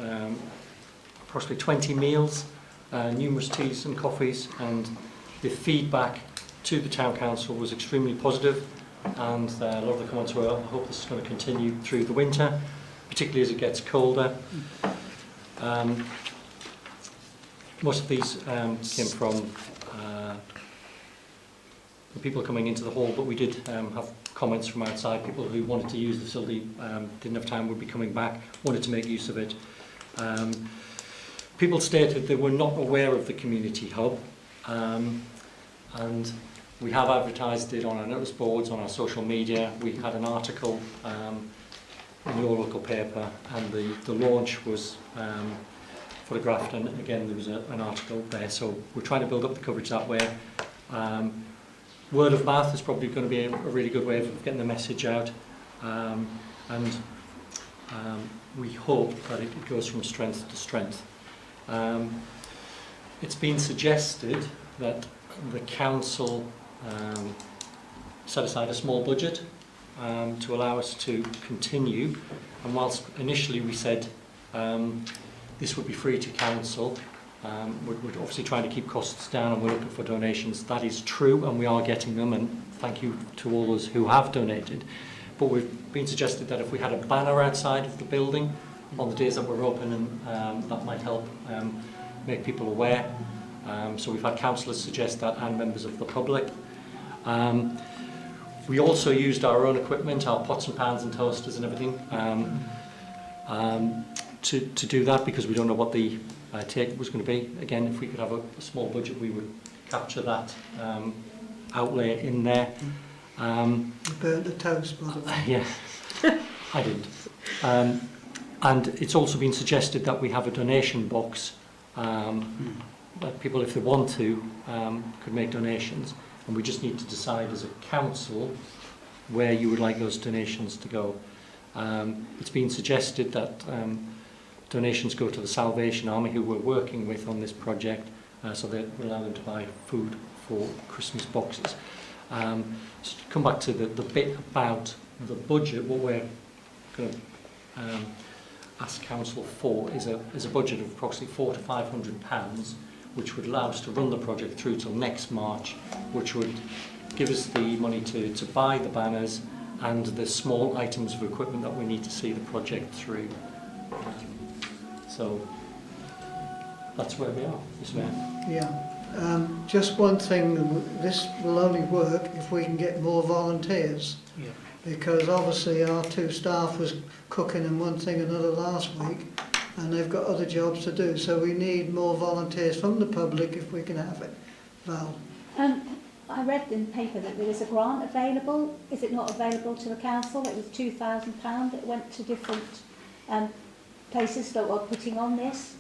approximately 20 meals, numerous teas and coffees, and the feedback to the town council was extremely positive, and a lot of the comments were, I hope this is going to continue through the winter, particularly as it gets colder. Most of these came from the people coming into the hall, but we did have comments from outside, people who wanted to use the facility, didn't have time, would be coming back, wanted to make use of it. People stated they were not aware of the community hub, and we have advertised it on our notice boards, on our social media. We had an article in your local paper, and the launch was photographed, and again there was an article there, so we're trying to build up the coverage that way. Word of mouth is probably going to be a really good way of getting the message out, and we hope that it goes from strength to strength. It's been suggested that the council set aside a small budget to allow us to continue. And whilst initially we said this would be free to council, we're obviously trying to keep costs down and we're looking for donations. That is true, and we are getting them, and thank you to all those who have donated. But we've been suggested that if we had a banner outside of the building on the days that we're open, and that might help make people aware. So we've had councillors suggest that, and members of the public. We also used our own equipment, our pots and pans and toasters and everything, to do that, because we don't know what the take was going to be. Again, if we could have a small budget, we would capture that outlay in there. You burnt the toast, by the way. Yeah, I didn't. And it's also been suggested that we have a donation box that people, if they want to, could make donations. And we just need to decide as a council where you would like those donations to go. It's been suggested that donations go to the Salvation Army, who we're working with on this project, so that will allow them to buy food for Christmas boxes. So to come back to the bit about the budget, what we're going to ask council for is a budget of approximately £400 to £500, which would allow us to run the project through till next March, which would give us the money to buy the banners and the small items of equipment that we need to see the project through. So that's where we are, Mr. Mayor. Yeah. Just one thing, this will only work if we can get more volunteers. Yeah. Because obviously our two staff was cooking and one thing another last week, and they've got other jobs to do, so we need more volunteers from the public if we can have it. Val? I read in the paper that there is a grant available. Is it not available to the council? It was £2,000 that went to different places that were putting on this.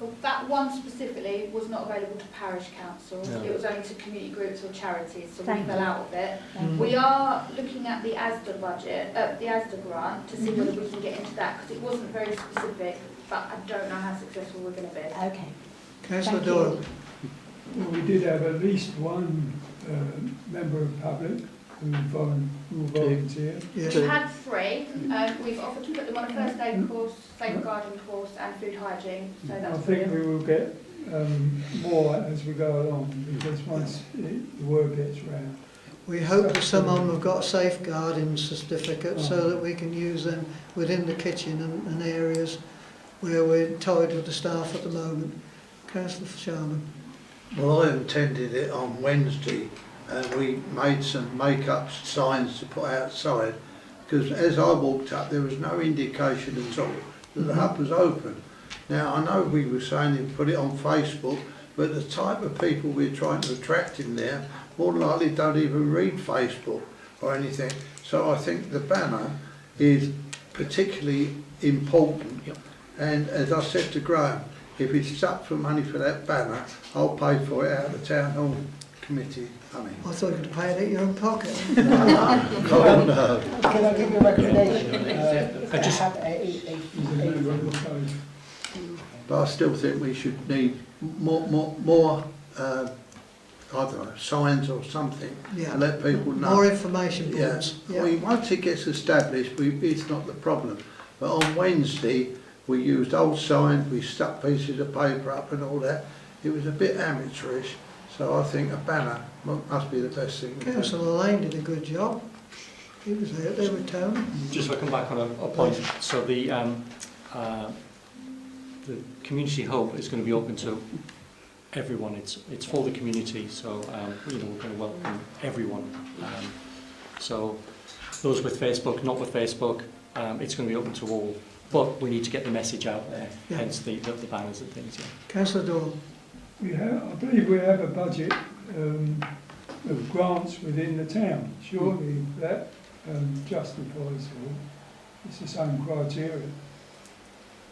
Well, that one specifically was not available to parish councils. No. It was only to community groups or charities, so Thank we fell you. out of it. Mm. We are looking at the ASDA budget, the ASDA grant, to see whether we can get into that, because it wasn't very specific, but I don't know how successful we're going to be. Okay. Councillor Thank you. Doyle? Well, we did have at least one member of public who volunteered. Yes. We've had 3. We've offered to put them on a first aid course, safeguarding course and food hygiene, so I that's think brilliant. we will get more as we go along, because once the word gets round. We hope that some of them have got safeguarding certificates so that we can use them within the kitchen and areas where we're tied with the staff at the moment. Councillor Sharman? Well, I attended it on Wednesday and we made some make-up signs to put outside, because as I walked up there was no indication at all that the hub was open. Now I know we were saying to put it on Facebook, but the type of people we're trying to attract in there more than likely don't even read Facebook or anything. So I think the banner is particularly important. Yep. And as I said to Graham, if it's up for money for that banner, I'll pay for it out of the Town Hall Committee money. I thought you could pay it out of your own pocket. Oh no. Can I give you a recommendation? Just- Have a But I still think we should need more I don't know, signs or something Yeah. to let people know. More information Yeah. boards. I mean, once it gets established, it's not the problem. But on Wednesday, we used old signs, we stuck pieces of paper up and all that. It was a bit amateurish, so I think a banner must be the best thing. to do. Councillor Lane did a good job. He was there with Tony. Just to come back on a point, so the community hub is going to be open to everyone. It's for the community, so we're going to welcome everyone. So those with Facebook, not with Facebook, it's going to be open to all. But we need to get the message out there, Yeah. hence the banners and things. Yeah. Councillor Doyle? I believe we have a budget of grants within the town. Surely that justifies all. It's the same criteria.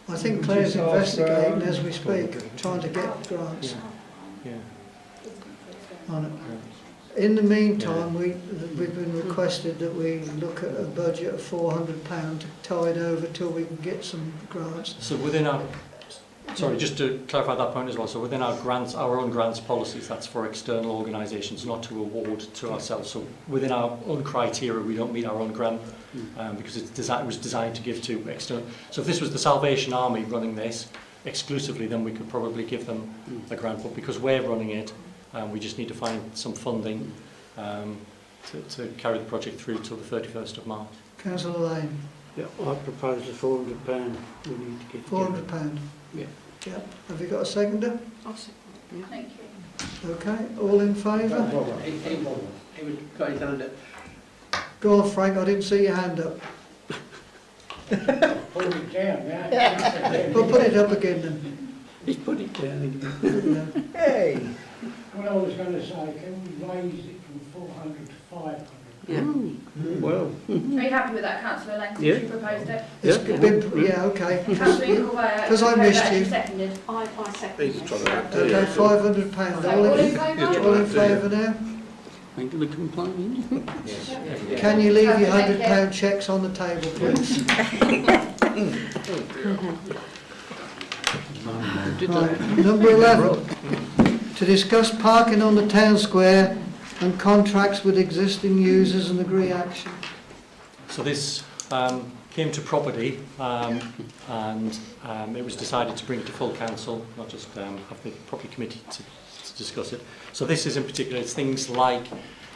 I think We Claire's just ask investigating for- as we speak, trying to get grants Yeah. on it. In the meantime, we've been requested that we look at a budget of £400 to tide over till we can get some grants. So within our Sorry, just to clarify that point as well. So within our grants, our own grants policies, that's for external organisations, not to award to ourselves. So within our own criteria, we don't meet our own grant because it was designed to give to external. So if this was the Salvation Army running this exclusively, then we could probably give them a grant. But because we're running it, we just need to find some funding to carry the project through till the 31st of March. Councillor Lane. Yeah, I propose the £400 we need to get £400. Yeah. Yeah. Have you got a seconder? I'll second. Yeah. Thank you. Okay. All in favour? He was got his hand up. Go on, Frank. I didn't see your hand up. Put it down now. Well, put it up again then. He's put it down again. Hey! What I was going to say, can we raise it from 400 to 500? Yeah. Well. Are you happy with that, Councillor Lane, since Yeah. you proposed it? It's been, yeah, okay. Because I missed you. Seconded. I second. He's trying to Okay, £500. So all in favour? All in favour now? Ain't going to complain. Can you leave your £100 cheques on the table, please? Right, number 11. To discuss parking on the town square and contracts with existing users and agree action. So this came to property and it was decided to bring it to full council, not just have the property committee to discuss it. So this is in particular, it's things like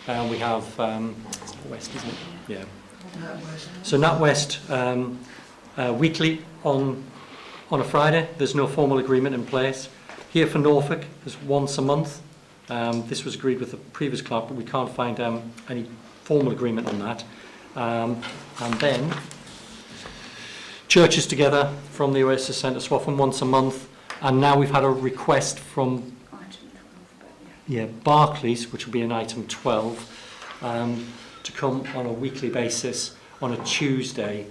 we have, it's NatWest, isn't it? Yeah. NatWest. So NatWest weekly on a Friday, there's no formal agreement in place. Here for Norfolk, there's once a month. This was agreed with the previous clerk, but we can't find any formal agreement on that. And then churches together from the Oasis Centre Swaffham once a month, and now we've had a request from Barclays, which will be in item 12, to come on a weekly basis on a Tuesday.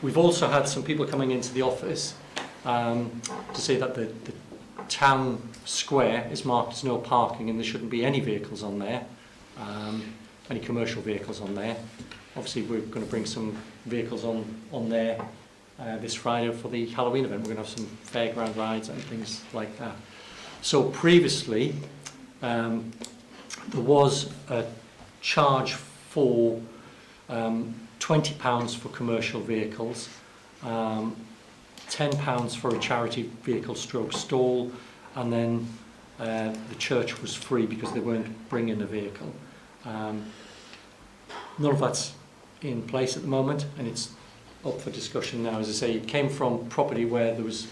We've also had some people coming into the office to say that the town square is marked as no parking and there shouldn't be any vehicles on there, any commercial vehicles on there. Obviously we're going to bring some vehicles on there this Friday for the Halloween event. We're going to have some fairground rides and things like that. So previously there was a charge for £20 for commercial vehicles, £10 for a charity vehicle stroke stall, and then the church was free because they weren't bringing a vehicle. None of that's in place at the moment, and it's up for discussion now. As I say, it came from property where there was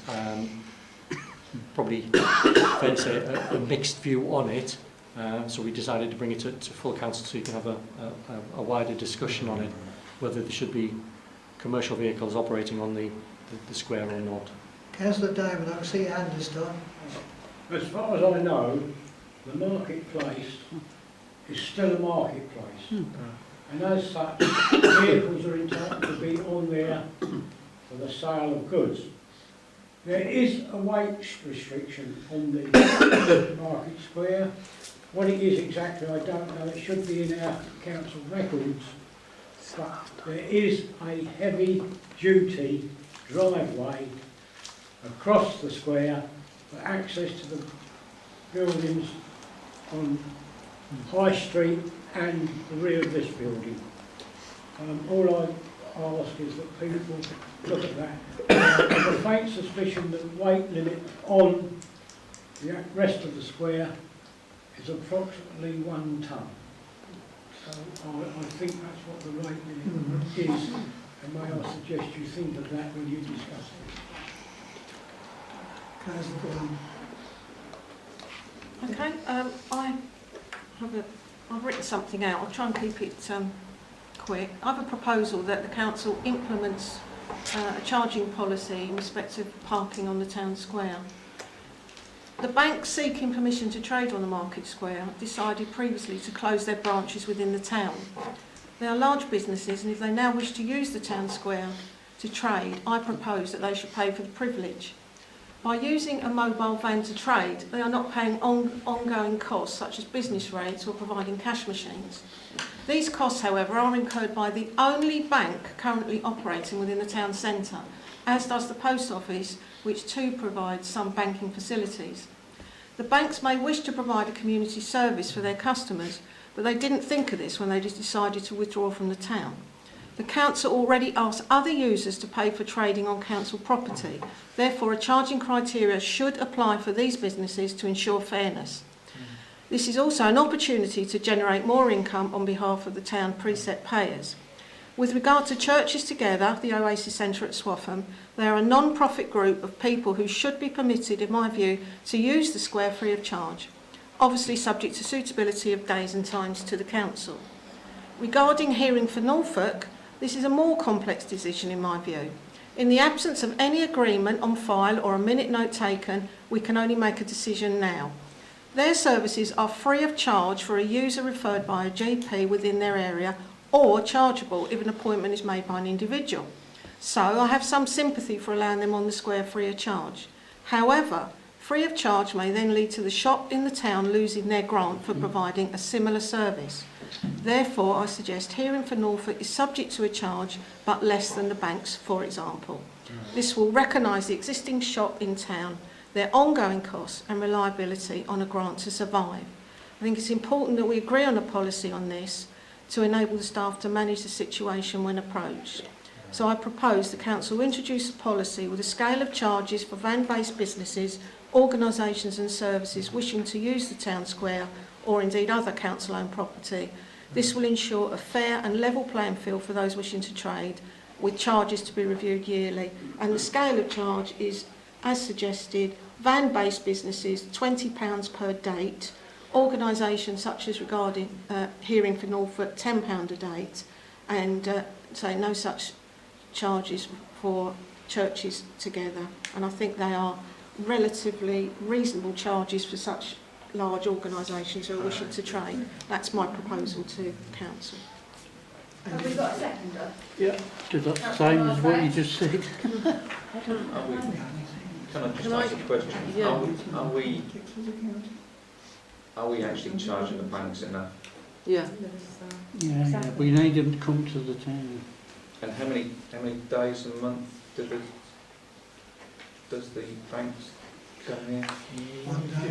probably fair to say a mixed view on it, so we decided to bring it to full council so you can have a wider discussion on it, whether there should be commercial vehicles operating on the square or not. Councillor Diamond, I can see your hand this time. As far as I know, the marketplace is still a marketplace. And as such, vehicles are entitled to be on there for the sale of goods. There is a weight restriction on the market square. What it is exactly, I don't know. It should be in our council records. But there is a heavy-duty driveway across the square for access to the buildings on High Street and the rear of this building. All I ask is that people look at that. There's a faint suspicion that the weight limit on the rest of the square is approximately 1 tonne. So I think that's what the weight limit is, and may I suggest you think of that when you discuss it. Okay, I've written something out. I'll try and keep it quick. I have a proposal that the council implements a charging policy in respect of parking on the town square. The banks seeking permission to trade on the market square decided previously to close their branches within the town. They are large businesses, and if they now wish to use the town square to trade, I propose that they should pay for the privilege. By using a mobile van to trade, they are not paying ongoing costs such as business rates or providing cash machines. These costs, however, are incurred by the only bank currently operating within the town centre, as does the post office which too provides some banking facilities. The banks may wish to provide a community service for their customers, but they didn't think of this when they just decided to withdraw from the town. The council already asks other users to pay for trading on council property. Therefore, a charging criteria should apply for these businesses to ensure fairness. This is also an opportunity to generate more income on behalf of the town preset payers. With regard to Churches Together, the Oasis Centre at Swaffham, they are a non-profit group of people who should be permitted, in my view, to use the square free of charge, obviously subject to suitability of days and times to the council. Regarding Hearing for Norfolk, this is a more complex decision in my view. In the absence of any agreement on file or a minute note taken, we can only make a decision now. Their services are free of charge for a user referred by a GP within their area, or chargeable if an appointment is made by an individual. So I have some sympathy for allowing them on the square free of charge. However, free of charge may then lead to the shop in the town losing their grant for providing a similar service. Therefore, I suggest Hearing for Norfolk is subject to a charge, but less than the banks, for example. This will recognise the existing shop in town, their ongoing costs and reliability on a grant to survive. I think it's important that we agree on a policy on this to enable the staff to manage the situation when approached. So I propose the council introduce a policy with a scale of charges for van-based businesses, organisations and services wishing to use the town square or indeed other council-owned property. This will ensure a fair and level playing field for those wishing to trade, with charges to be reviewed yearly. And the scale of charge is, as suggested, van-based businesses £20 per date, organisations such as regarding Hearing for Norfolk £10 a date, and say no such charges for Churches Together. And I think they are relatively reasonable charges for such large organisations who are wishing to trade. That's my proposal to council. Have we got a seconder? Yeah, because that's the same as what you just said. Can I just ask a question? Yeah. Are we actually charging the banks enough? Yeah. Yeah, we need them to come to the town. And how many days a month does the banks come here?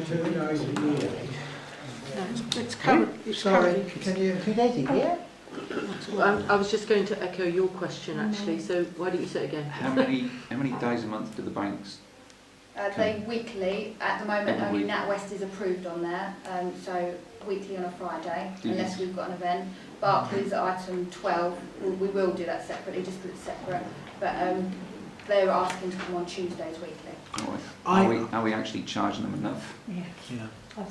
2 days a year. It's current. Sorry, can you... 2 days a year? I was just going to echo your question actually, so why don't you say it again? How many days a month do the banks? They weekly. At the moment, only NatWest is approved on there, so weekly on a Friday, unless we've got an event. Barclays item 12, we will do that separately, just because it's separate. But they're asking to come on Tuesdays weekly. Right. Are we actually charging them enough? Yeah.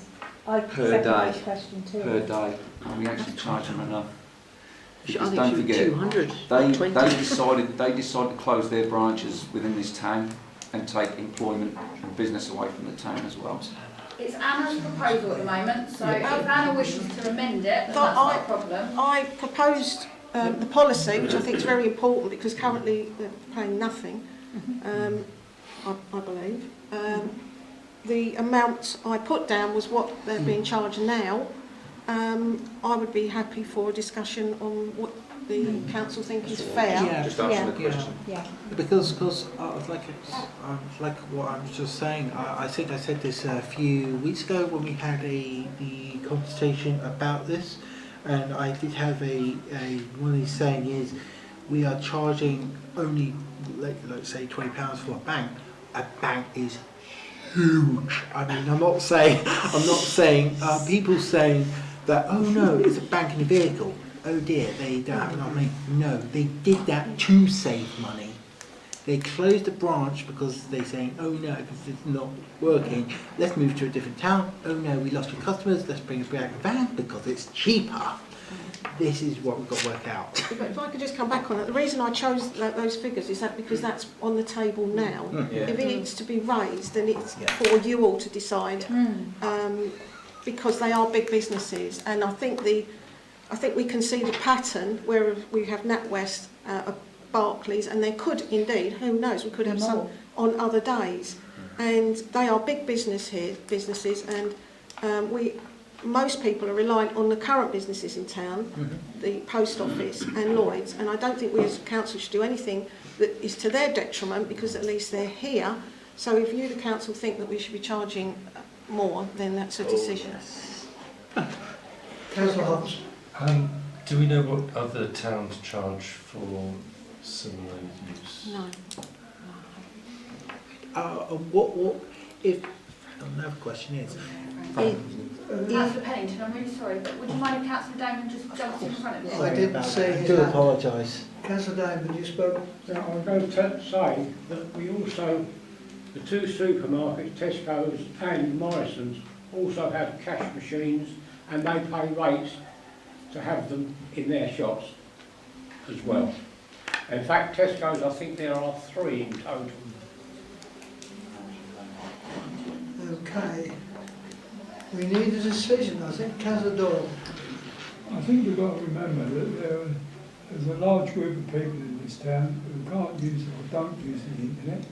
I Per day. question too. Per day. Are we actually charging them enough? I Because think don't she was forget, 200. they decided to close their branches within this town and take employment and business away from the town as well. It's Anna's proposal at the moment, so if Anna wishes to amend it, then that's not a problem. I proposed the policy, which I think is very important because currently they're paying nothing, I believe. The amount I put down was what they're being charged now. I would be happy for a discussion on what the council think is fair. Yeah. Just answer the question. Yeah. Because like what I was just saying, I think I said this a few weeks ago when we had the conversation about this, and I did have one of these saying is we are charging only let's say £20 for a bank. A bank is huge. I mean, I'm not saying people saying that, oh no, it's a bank in a vehicle. Oh dear, they don't have enough money. No, they did that to save money. They closed the branch because they're saying, oh no, because it's not working. Let's move to a different town. Oh no, we lost your customers. Let's bring us back a van because it's cheaper. This is what we've got to work out. If I could just come back on that, the reason I chose those figures is that because that's on the table now. Yeah. If it needs to be raised, then it's for you all to decide, because they are big businesses, and I think we can see the pattern where we have NatWest, Barclays, and there could indeed, who knows, we could have some on other days, and they are big businesses, and most people are reliant on the current businesses in town, the post office and Lloyd's, and I don't think we as a council should do anything that is to their detriment, because at least they're here So if you, the council, think that we should be charging more, then that's a decision. Councillor Hobbs. Do we know what other towns charge for similar use? No. What if, another question is, Councillor Pennington, I'm really sorry, but would you mind if Councillor Downham just jumps in front of me? I didn't say I do apologise. Councillor Diamond, you spoke. Now, I'm going to say that we also, the two supermarkets, Tesco's and Morrison's, also have cash machines, and they pay rates to have them in their shops as well. In fact, Tesco's, I think there are 3 in total. Okay. We need a decision, I think. Councillor Doyle. I think we've got to remember that there's a large group of people in this town who can't use or don't use the internet,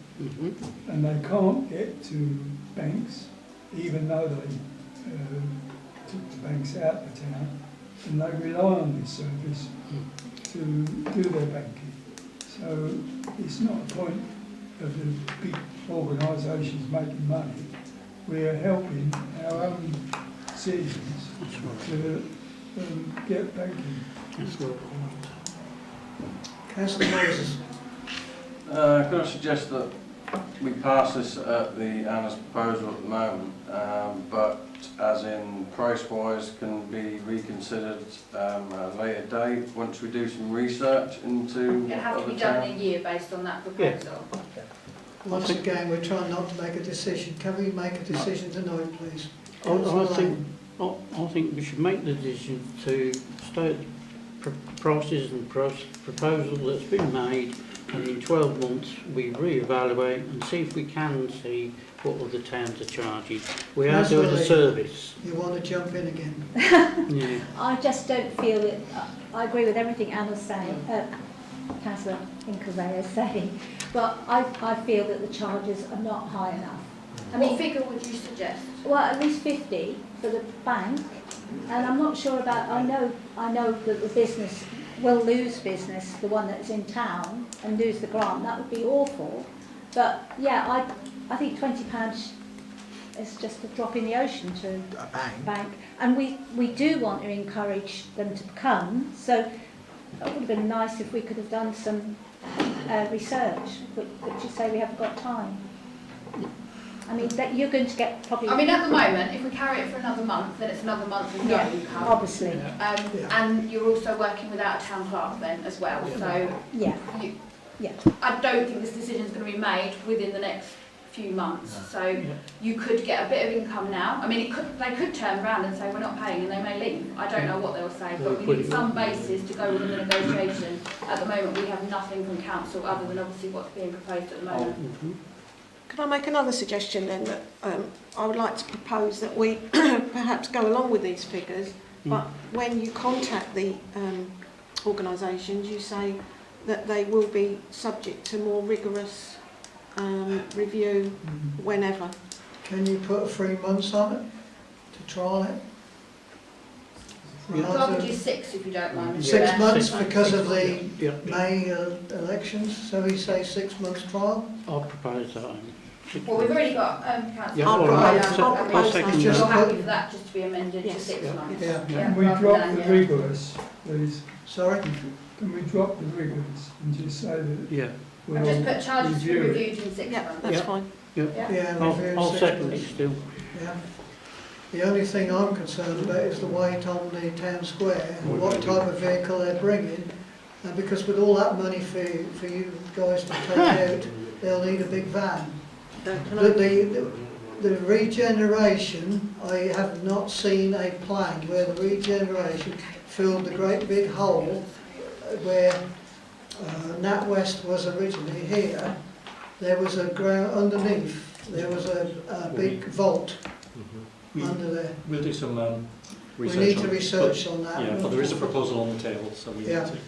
and they can't get to banks, even though they took the banks out of the town, and they rely on this service to do their banking. So it's not a point of the big organisations making money. We're helping our own citizens to get banking. Councillor Moses. Can I suggest that we pass this at the Anna's proposal at the moment, but as in price-wise can be reconsidered at a later date once we do some research into It'll have to be done in a year based on that proposal. Once again, we're trying not to make a decision. Can we make a decision tonight, please? I think we should make the decision to state prices and proposal that's been made, and in 12 months we re-evaluate and see if we can see what other towns are charging. We are doing a service. You want to jump in again? Yeah. I just don't feel that. I agree with everything Anna's saying, Councillor Inkelvey is saying, but I feel that the charges are not high enough. I mean, what figure would you suggest? Well, at least 50 for the bank, and I'm not sure about. I know that the business will lose business, the one that's in town, and lose the grant. That would be awful. But yeah, I think £20 is just a drop in the ocean to a bank. And we do want to encourage them to come. So it would have been nice if we could have done some research, which you say we haven't got time. I mean, that you're going to get probably. I mean, at the moment, if we carry it for another month, then it's another month of no income. Obviously. And you're also working without a town clerk then as well. So yeah. I don't think this decision is going to be made within the next few months. So you could get a bit of income now. I mean, they could turn around and say we're not paying, and they may leave. I don't know what they'll say, but we need some basis to go within the negotiation. At the moment, we have nothing from council other than obviously what's being proposed at the moment. Can I make another suggestion then, that I would like to propose that we perhaps go along with these figures, but when you contact the organisations, you say that they will be subject to more rigorous review whenever. Can you put 3 months on it to trial it? I would do 6 if you don't mind. 6 months because of the May elections, so we say 6 months trial? I'll propose that. Well, we've already got council. I'll second You're that. happy for that just to be amended to 6 months? Can we drop the rigorous, please? Sorry? Can we drop the rigorous and just say that we'll And just put charges to be review it? reviewed in 6 months? That's fine. I'll second it still. Yeah. The only thing I'm concerned about is the weight on the town square and what type of vehicle they're bringing. And because with all that money for you guys to take out, they'll need a big van. The regeneration, I have not seen a plan where the regeneration filled the great big hole where NatWest was originally here. There was a ground underneath, there was a big vault under there. We'll do some research. We need to research on that. Yeah, but there is a proposal on the table, so we need to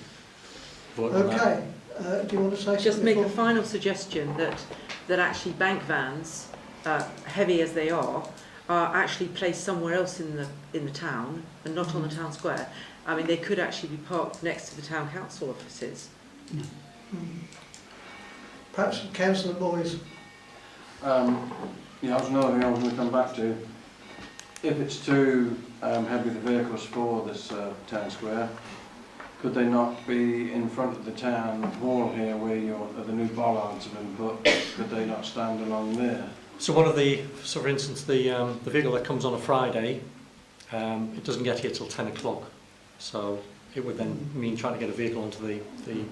vote on that. Okay. Do you want to say something? Just make a final suggestion that actually bank vans, heavy as they are actually placed somewhere else in the town and not on the town square. I mean, they could actually be parked next to the town council offices. Perhaps Councillor Boys. Yeah, that was another thing I was going to come back to. If it's too heavy, the vehicles for this town square, could they not be in front of the town wall here where the new bollards have been put? Could they not stand along there? So one of the, so for instance, the vehicle that comes on a Friday, it doesn't get here till 10 o'clock. So it would then mean trying to get a vehicle onto the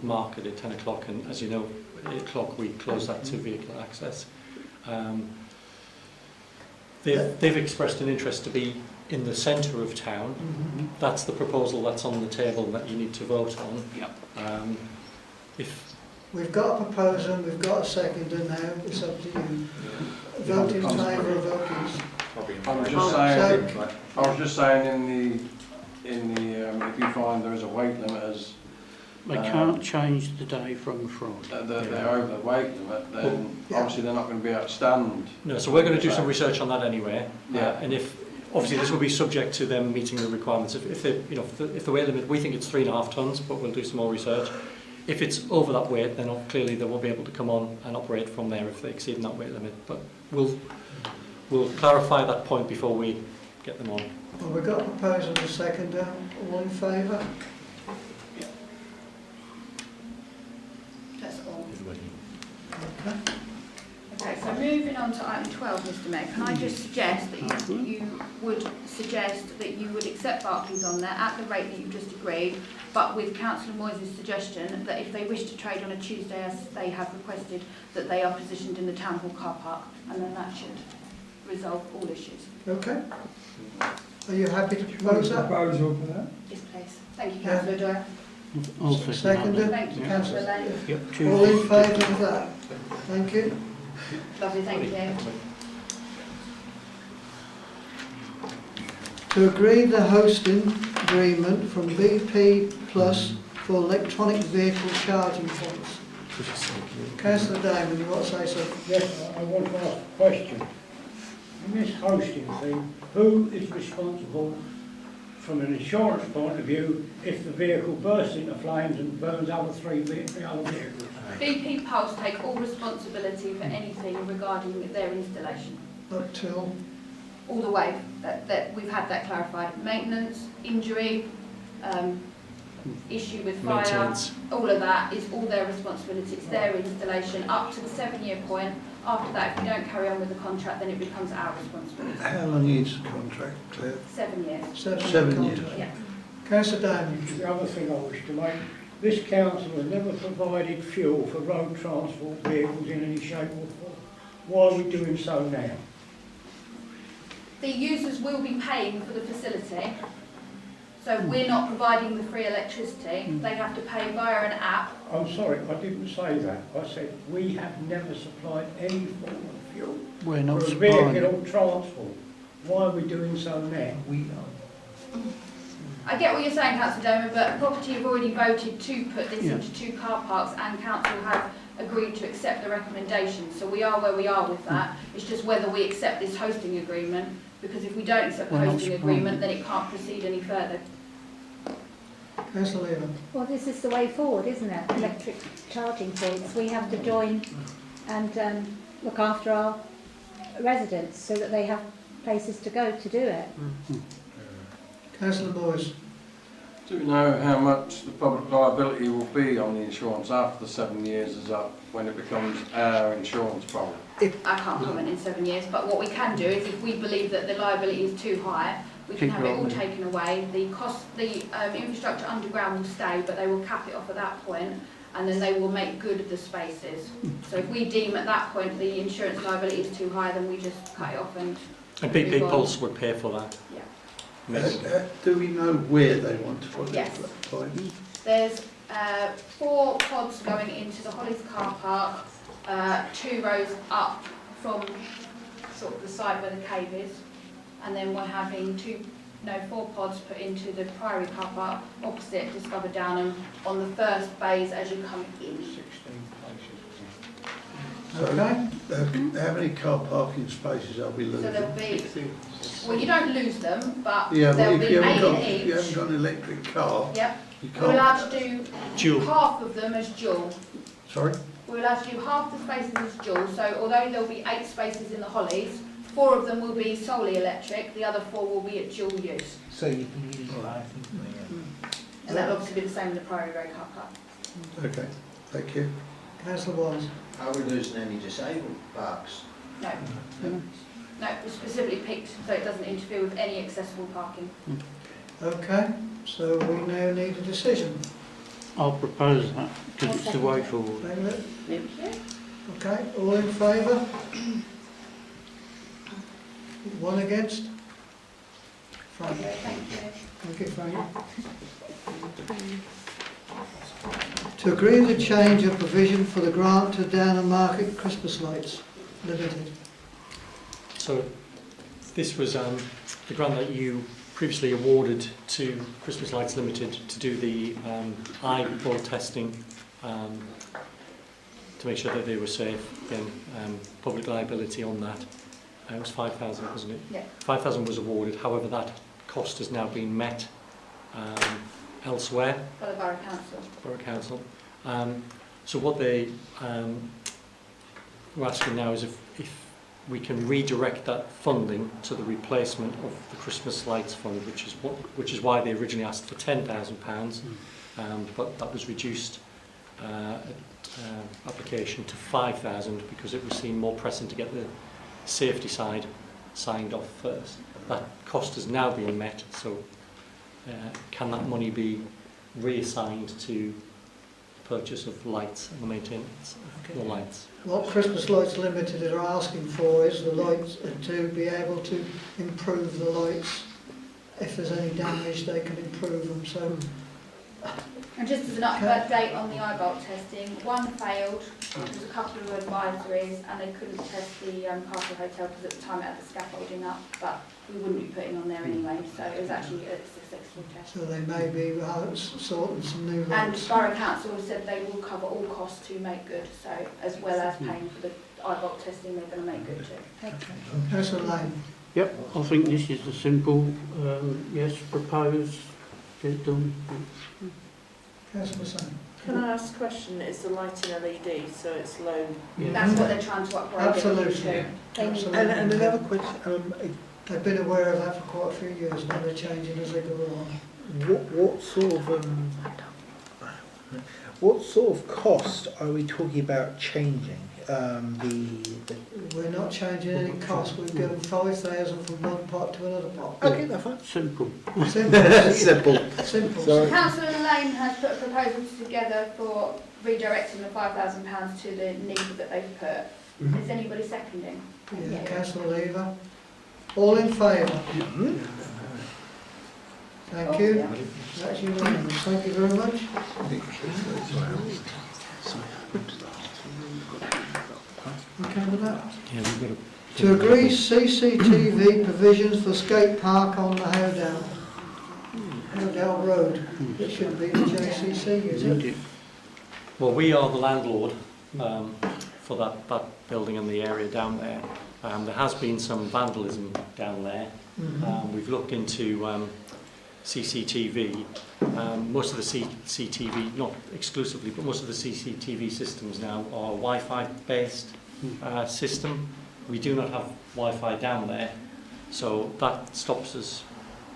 market at 10 o'clock, and as you know, at 8 o'clock we close that to vehicle access. They've expressed an interest to be in the centre of town. That's the proposal that's on the table that you need to vote on. Yep. If we've got a proposal, we've got a seconder now, it's up to you. Vote in favour of vote. I was just saying if you find there is a weight limit as They can't change the day from Friday. They're over the weight limit, then obviously they're not going to be able to stand. No, so we're going to do some research on that anyway. Yeah. And if obviously this will be subject to them meeting the requirements. If they, you know, if the weight limit, we think it's 3.5 tonnes, but we'll do some more research. If it's over that weight, then clearly they won't be able to come on and operate from there if they exceed that weight limit. But we'll clarify that point before we get them on. Well, we've got a proposal and a seconder. All in favour? That's all. Okay. Okay, so moving on to item 12, Mr Mayor, can I just suggest that you would suggest that you would accept Barclays on there at the rate that you've just agreed, but with Councillor Moyes' suggestion that if they wish to trade on a Tuesday as they have requested, that they are positioned in the Town Hall car park, and then that should resolve all issues. Okay. Are you happy to propose that? Proposal for that? Yes, please. Thank you, Councillor Doyle. Also Seconder? Thank you, Councillor Lane. Yep, All in favour of that? Thank you. Lovely, thank you. To agree the hosting agreement from BP Plus for electronic vehicle charging points. Councillor Damon, you want to say something? Yes, I want to ask a question. In this hosting thing, who is responsible from an insurance point of view if the vehicle bursts into flames and burns other three other vehicles? BP Pulse take all responsibility for anything regarding their installation. Up till? All the way, that we've had that clarified. Maintenance, injury, issue with fire, all of that is all their responsibility. It's their installation up to the 7-year point. After that, if we don't carry on with the contract, then it becomes our responsibility. How long is the contract, Claire? 7 years. 7 years. Yeah. Councillor Damon. The other thing I wish to make, this council has never provided fuel for road transport vehicles in any shape or form. Why are we doing so now? The users will be paying for the facility. So we're not providing the free electricity. They have to pay via an app. I'm sorry, I didn't say that. I said we have never supplied any form of fuel We're not for a supplying vehicle transport. Why are we doing so now? I get what you're saying, Councillor Doman, but property have already voted to put this into 2 car parks, and council have agreed to accept the recommendation. So we are where we are with that. It's just whether we accept this hosting agreement, because if we don't accept the hosting agreement, then it can't proceed any further. Councillor Lehman. Well, this is the way forward, isn't it? Electric charging points. We have to join and look after our residents so that they have places to go to do it. Councillor Moyes. Do we know how much the public liability will be on the insurance after the 7 years is up, when it becomes our insurance problem? I can't comment in 7 years, but what we can do is if we believe that the liability is too high, we can have it all taken away. The infrastructure underground will stay, but they will cap it off at that point, and then they will make good the spaces. So if we deem at that point the insurance liability is too high, then we just cut it off and BP Pulse would pay for that. Yeah. Do we know where they want to put Yes. that point? There's 4 pods going into the Hollies car park, 2 rows up from sort of the side where the cave is, and then we're having 4 pods put into the Priory car park opposite Discover Downham on the first bays as you come in. 16 places. So, how many car parking spaces are we losing? So there'll be, well, you don't lose them, but Yeah, but there'll if be you 8 haven't got, in if you haven't each. got an electric car, Yep. you We're can't. allowed to do Dual. half of them as dual. Sorry? we're allowed to do half the spaces as dual, so although there'll be 8 spaces in the Hollies, 4 of them will be solely electric, the other 4 will be at dual use. So you can use lighting. And that'll obviously be the same in the Priory Road car park. Okay, thank you. Councillor Wallace. Are we losing any disabled parks? No. No, it's specifically picked so it doesn't interfere with any accessible parking. Okay, so we now need a decision. I'll propose that, because it's the way forward. Thank you. Okay, all in favour? One against? Frank. Thank you. Thank you, Frank. To agree the change of provision for the grant to Downham Market Christmas Lights Limited. So this was the grant that you previously awarded to Christmas Lights Limited to do the eyeball testing to make sure that they were safe. Again, public liability on that. It was 5,000, wasn't it? Yeah. 5,000 was awarded. However, that cost has now been met elsewhere. By the Borough Council. Borough Council. So what they were asking now is if we can redirect that funding to the replacement of the Christmas Lights Fund, which is why they originally asked for £10,000, but that was reduced application to 5,000 because it was seen more pressing to get the safety side signed off first. That cost has now been met, so can that money be reassigned to purchase of lights and the maintenance of the lights? What Christmas Lights Limited are asking for is the lights to be able to improve the lights. If there's any damage, they can improve them. So, and just as an update on the eyeball testing, one failed. There was a couple of advisories, and they couldn't test the Castle Hotel because at the time it had the scaffolding up, but we wouldn't be putting on there anyway. So it was actually a successful test. so they may be sorting some new And lights. Borough Council has said they will cover all costs to make good, so as well as paying for the eyeball testing, they're going to make good too. Councillor Lane. Yep, I think this is the simple, yes, propose, get it done. Councillor Sam. Can I ask a question? Is the lighting LED, so it's low? That's what they're trying to upgrade. Absolutely. And another question, I've been aware of that for quite a few years now. They're changing as they go along. what sort of cost are we talking about changing? We're not changing any costs. We've given 5,000 from one pot to another pot. Okay, that's fine. Simple. Simple. Simple. Councillor Lane has put a proposal together for redirecting the £5,000 to the need that they've put. Is anybody seconding? Yeah, Councillor Lever. All in favour? Thank you. That's unanimous. Thank you very much. Okay with that? Yeah, we've got To agree CCTV provisions for skate park on the Howdale Road. It should be the JCC, is it? Well, we are the landlord for that building and the area down there. There has been some vandalism down there. We've looked into CCTV. Most of the CCTV, not exclusively, but most of the CCTV systems now are Wi-Fi based system. We do not have Wi-Fi down there, so that stops us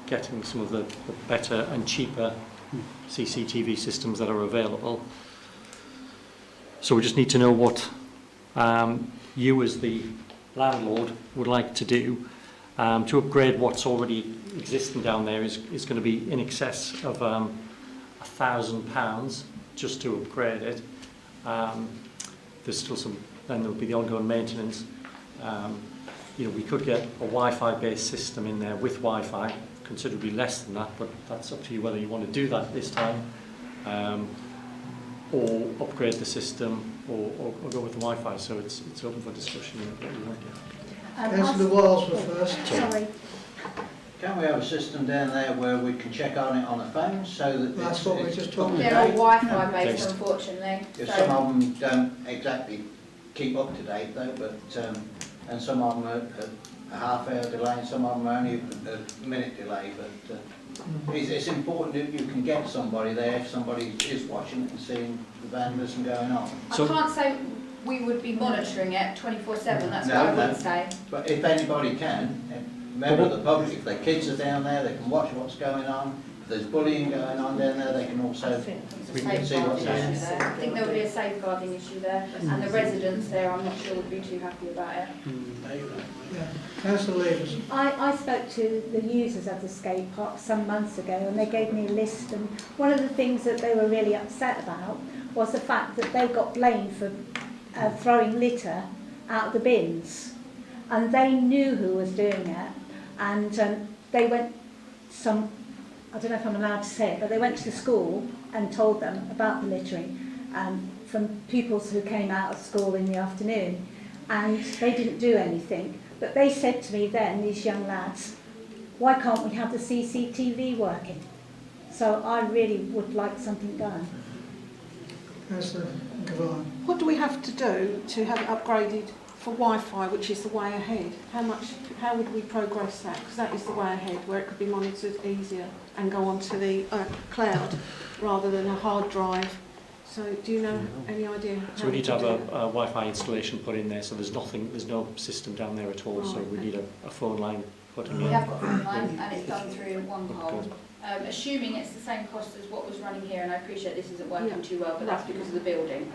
getting some of the better and cheaper CCTV systems that are available. So we just need to know what you as the landlord would like to do. To upgrade what's already existing down there is going to be in excess of £1,000 just to upgrade it. There's still some, then there'll be the ongoing maintenance. We could get a Wi-Fi based system in there with Wi-Fi, considerably less than that, but that's up to you whether you want to do that this time, or upgrade the system, or go with the Wi-Fi. So it's open for discussion. What you want to do. Councillor Walls were first. Sorry. Can we have a system down there where we can check on it on the phone so that That's what we just talked They're all Wi-Fi based, unfortunately. If So some of them don't exactly keep up to date though, but and some of them are a half hour delay and some of them are only a minute delay, but It's important that you can get somebody there if somebody is watching it and seeing the vandalism going on. I can't say we would be monitoring it 24/7, that's No, what I no. would say. But if anybody can, a member of the public, if their kids are down there, they can watch what's going on. If there's bullying going on down there, they can also There's a see safeguarding what's issue happening. there. I think there would be a safeguarding issue there, and the residents there, I'm not sure would be too happy about it. Yeah. Councillor Leavers. I spoke to the users of the skate park some months ago, and they gave me a list, and one of the things that they were really upset about was the fact that they got blamed for throwing litter out of the bins, and they knew who was doing it, and they went I don't know if I'm allowed to say it, but they went to the school and told them about the littering from pupils who came out of school in the afternoon, and they didn't do anything. But they said to me then, these young lads, why can't we have the CCTV working? So I really would like something done. What do we have to do to have it upgraded for Wi-Fi, which is the way ahead? How would we progress that? Because that is the way ahead, where it could be monitored easier and go onto the cloud rather than a hard drive. So do you know any idea? So we need to have a Wi-Fi installation put in there, so there's no system down there at all, so we need a phone line put in. We have got a phone line, and it's done through one pole. Assuming it's the same cost as what was running here, and I appreciate this isn't working too well, but that's because of the building,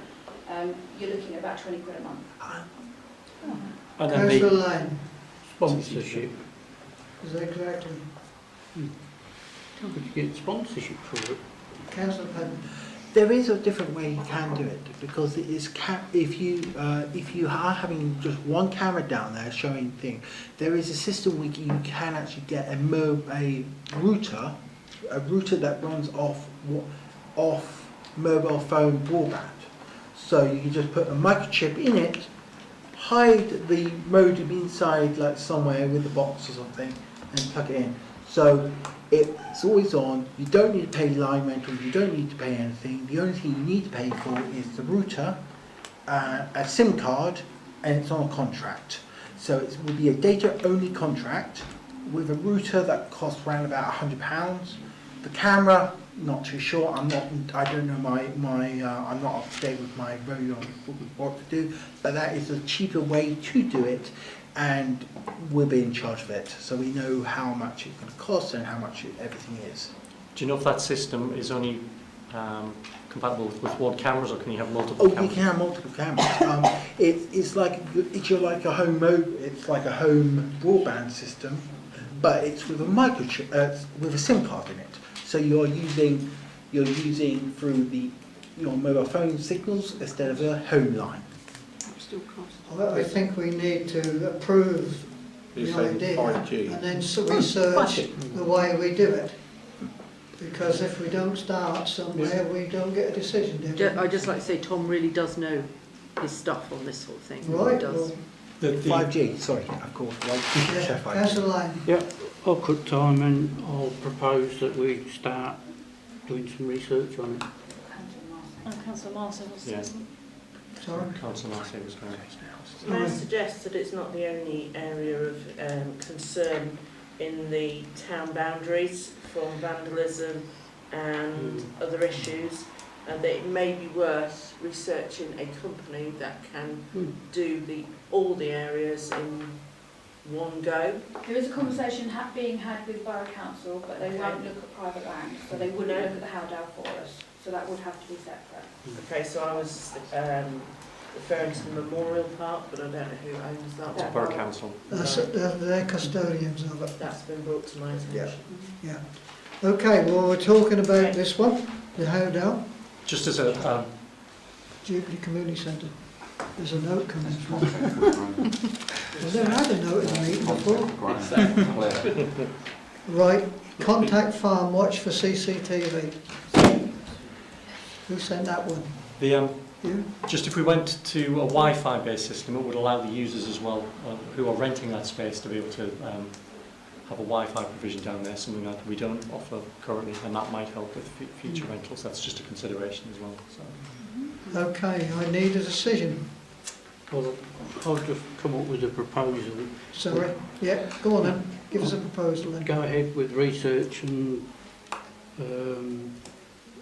you're looking at about 20 quid a month. And then Councillor Lane. Sponsorship. Is that correctly? How would you get sponsorship for it? Councillor Penn. There is a different way you can do it, because it is if you are having just one camera down there showing thing, there is a system where you can actually get a router that runs off mobile phone broadband. So you can just put a microchip in it, hide the modem inside like somewhere with a box or something, and plug it in. So it's always on. You don't need to pay line rental. You don't need to pay anything. The only thing you need to pay for is the router, a SIM card, and it's on a contract. So it will be a data-only contract with a router that costs around about £100. The camera, not too sure. I don't know I'm not up to date with my very what to do. But that is a cheaper way to do it, and we'll be in charge of it, so we know how much it's going to cost and how much everything is. Do you know if that system is only compatible with one cameras, or can you have multiple cameras? You can have multiple cameras. It's like a home broadband system, but it's with a microchip, with a SIM card in it. So you're using through your mobile phone signals instead of a home line. I think we need to approve the idea 5G. and then research the way we do it. Because if we don't start somewhere, we don't get a decision, do we? I'd just like to say Tom really does know his stuff on this sort of thing. Right, He does. well, 5G, sorry, of course. yeah, Councillor Lane. Yeah, I'll cut time and I'll propose that we start doing some research on it. Councillor Martin was Yeah. Sorry? Councillor Martin was going. May I suggest that it's not the only area of concern in the town boundaries from vandalism and other issues, and that it may be worth researching a company that can do all the areas in one go. There is a conversation being had with Borough Council, but they won't look at private land, so they wouldn't look at the Howdale for us, so that would have to be separate. Okay, so I was referring to the Memorial Park, but I don't know who owns that. It's Borough Council. They're custodians of it. That's been brought to my attention. Yeah. Okay, well, we're talking about this one, the Howdale, Just as a Jubilee Community Centre. There's a note coming through. I've never had a note in the meeting before. Right, contact Farm Watch for CCTV. Who sent that one? You? Just if we went to a Wi-Fi based system, it would allow the users as well who are renting that space to be able to have a Wi-Fi provision down there, something that we don't offer currently, and that might help with future rentals. That's just a consideration as well. So. Okay, I need a decision. Well, I'll just come up with a proposal. Sorry? Yeah, go on then. Give us a proposal then. Go ahead with research and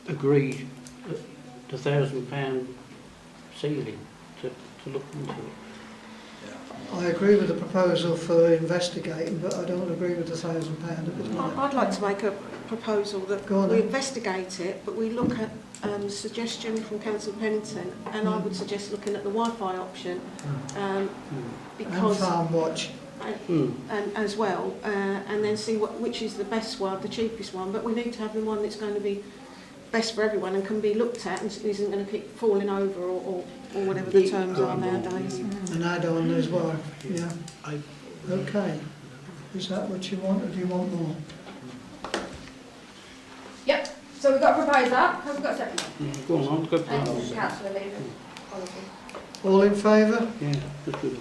agreed the £1,000 ceiling to look into it. I agree with the proposal for investigating, but I don't agree with the £1,000 at this point. I'd like to make a proposal that Go on we then. investigate it, but we look at the suggestion from Councillor Pennington, and I would suggest looking at the Wi-Fi option, And because Farm Watch. and as well, and then see which is the best one, the cheapest one. But we need to have the one that's going to be best for everyone and can be looked at and isn't going to keep falling over or whatever the terms are nowadays. An add-on as well, yeah. Okay. Is that what you want, or do you want more? Yep, so we've got a proposer. Have we got a second? Go on, good Thank plan. you, Councillor Lever. Apologies. All in favour? Yeah, that's good.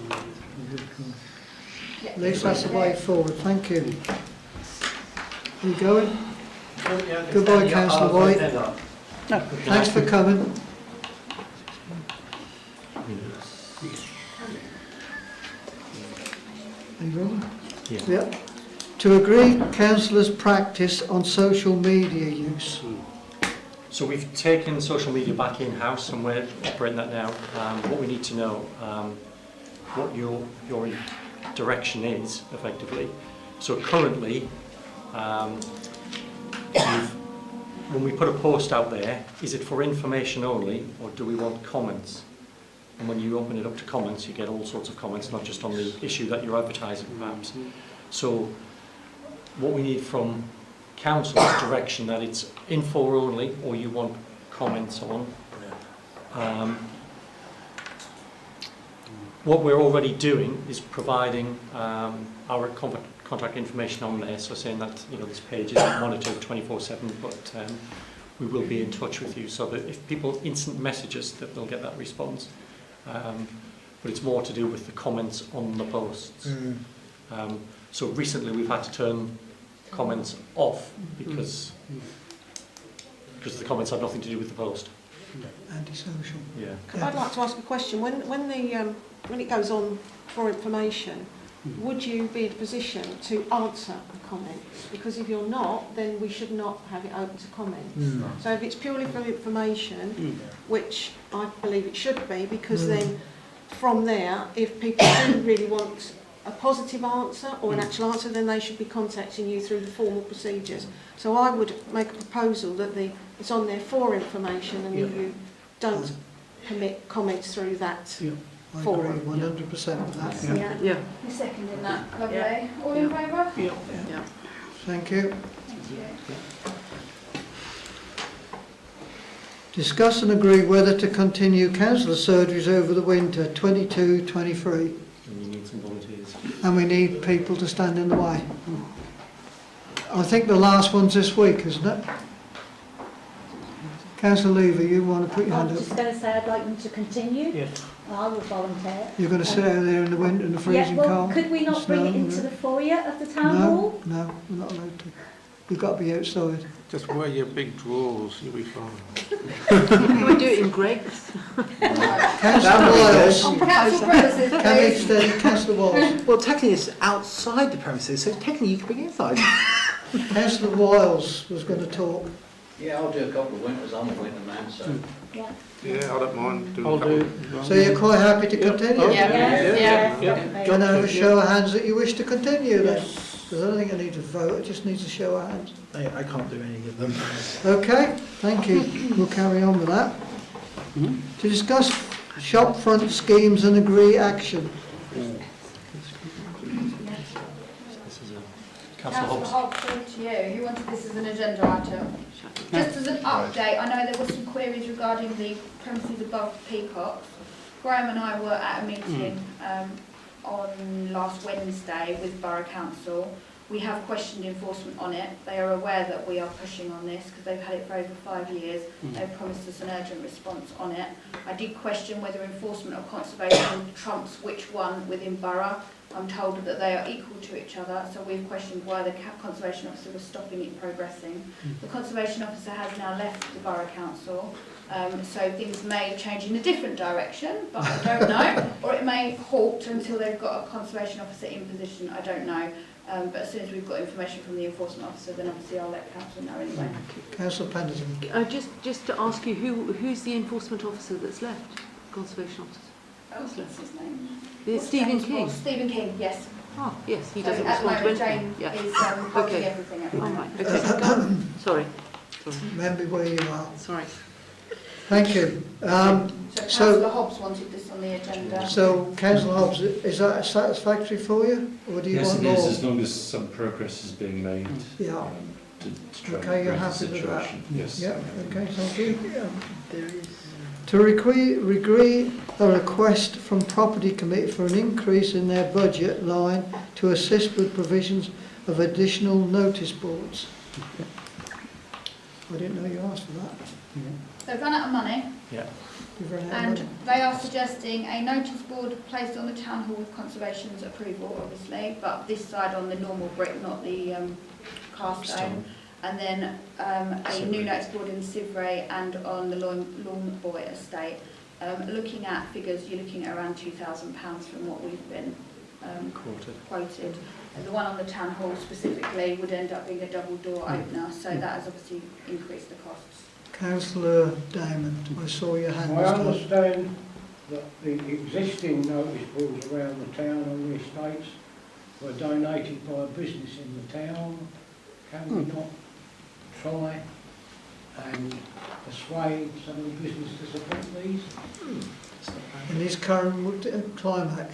At least that's the way forward, thank you. You going? Goodbye, Councillor White. No. Thanks for coming. Are you ready? Yeah. To agree councillors' practice on social media use. So we've taken social media back in-house and we're operating that now. What we need to know, what your direction is, effectively. So currently, when we put a post out there, is it for information only, or do we want comments? And when you open it up to comments, you get all sorts of comments, not just on the issue that you're advertising, perhaps. So what we need from council is direction that it's info only, or you want comments on. What we're already doing is providing our contact information on there, so saying that this page isn't monitored 24/7, but we will be in touch with you, so that if people instant message us, that they'll get that response. But it's more to do with the comments on the posts. So recently we've had to turn comments off because the comments have nothing to do with the post. Antisocial. Yeah. I'd like to ask a question. When it goes on for information, would you be in a position to answer the comments? Because if you're not, then we should not have it open to comments. So if it's purely for information, which I believe it should be, because then from there, if people do really want a positive answer or an actual answer, then they should be contacting you through the formal procedures. So I would make a proposal that it's on there for information and that you don't permit comments through that. I agree forum. 100% with that. Yeah. You're seconding that, lovely. All in favour? Yeah. Thank you. Discuss and agree whether to continue councillor surgeries over the winter 22-23. And you need some volunteers. And we need people to stand in the way. I think the last one's this week, isn't it? Councillor Lever, you want to put your I hand was up? just going to say I'd like them to continue. Yes. I will volunteer. You're going to sit out there in the winter in the freezing Yeah, well, cold? could we not bring it Snow, into yeah. the foyer of the town hall? No, we're not allowed to. You've got to be outside. Just wear your big drawers, you'll be fine. Can we do it in Greg's? Councillor Wiles. Council premises, Can we please. extend Councillor Wiles? Well, technically it's outside the premises, so technically you can bring it inside. Councillor Wiles was going to talk. Yeah, I'll do a couple of winters, I'm a winter man, so. Yeah. Yeah, I don't mind doing I'll a couple. do. So you're quite happy to continue? Yeah. Do you have a show of hands that you wish to continue then? Because I don't think I need to vote, it just needs a show of hands. I can't do any of them. Okay, thank you. We'll carry on with that. To discuss shop front schemes and agree action. This is a Councillor Hobbs. Hobbs, through to you. You wanted this as an agenda item. Just as an update, I know there were some queries regarding the premises above Peacocks. Graham and I were at a meeting on last Wednesday with Borough Council. We have questioned enforcement on it. They are aware that we are pushing on this because they've had it for over 5 years. They've promised us an urgent response on it. I did question whether enforcement or conservation trumps which one within Borough. I'm told that they are equal to each other, so we've questioned why the Conservation Officer was stopping it progressing. The Conservation Officer has now left the Borough Council, so things may change in a different direction, but I don't know. Or it may halt until they've got a Conservation Officer in position, I don't know. But as soon as we've got information from the enforcement officer, then obviously I'll let council know anyway. Councillor Penderton. Just to ask you, who's the enforcement officer that's left? Conservation officer? What's his name? It's Stephen James King. Ross. Stephen King, yes. Oh, yes, he So doesn't at the respond to moment, anything. Jane is holding everything at the All moment. right, okay. Go on. Sorry. Remember where you are. Sorry. Thank you. So Councillor Hobbs wanted this on the agenda. So Councillor Hobbs, is that satisfactory for you, or do you Yes, want it more? is, as long as some progress is being made. Yeah. To try Okay, and you're improve the happy with that? situation. Yes. Yeah, okay, thank you. To agree a request from Property Committee for an increase in their budget line to assist with provisions of additional notice boards. I didn't know you asked for that. They've run out of money. Yeah. You've run out of And money. they are suggesting a notice board placed on the town hall with conservation's approval, obviously, but this side on the normal brick, not the cast stone. And then a new notice board in Sivray and on the Lawn Boy estate. Looking at figures, you're looking at around £2,000 from what we've been quoted. And the one on the town hall specifically would end up being a double door opener, so that has obviously increased the costs. Councillor Damon, I saw your hand. I understand that the existing notice boards around the town on the estates were donated by a business in the town. Can we not try and persuade some of the business to support these? In this current climate.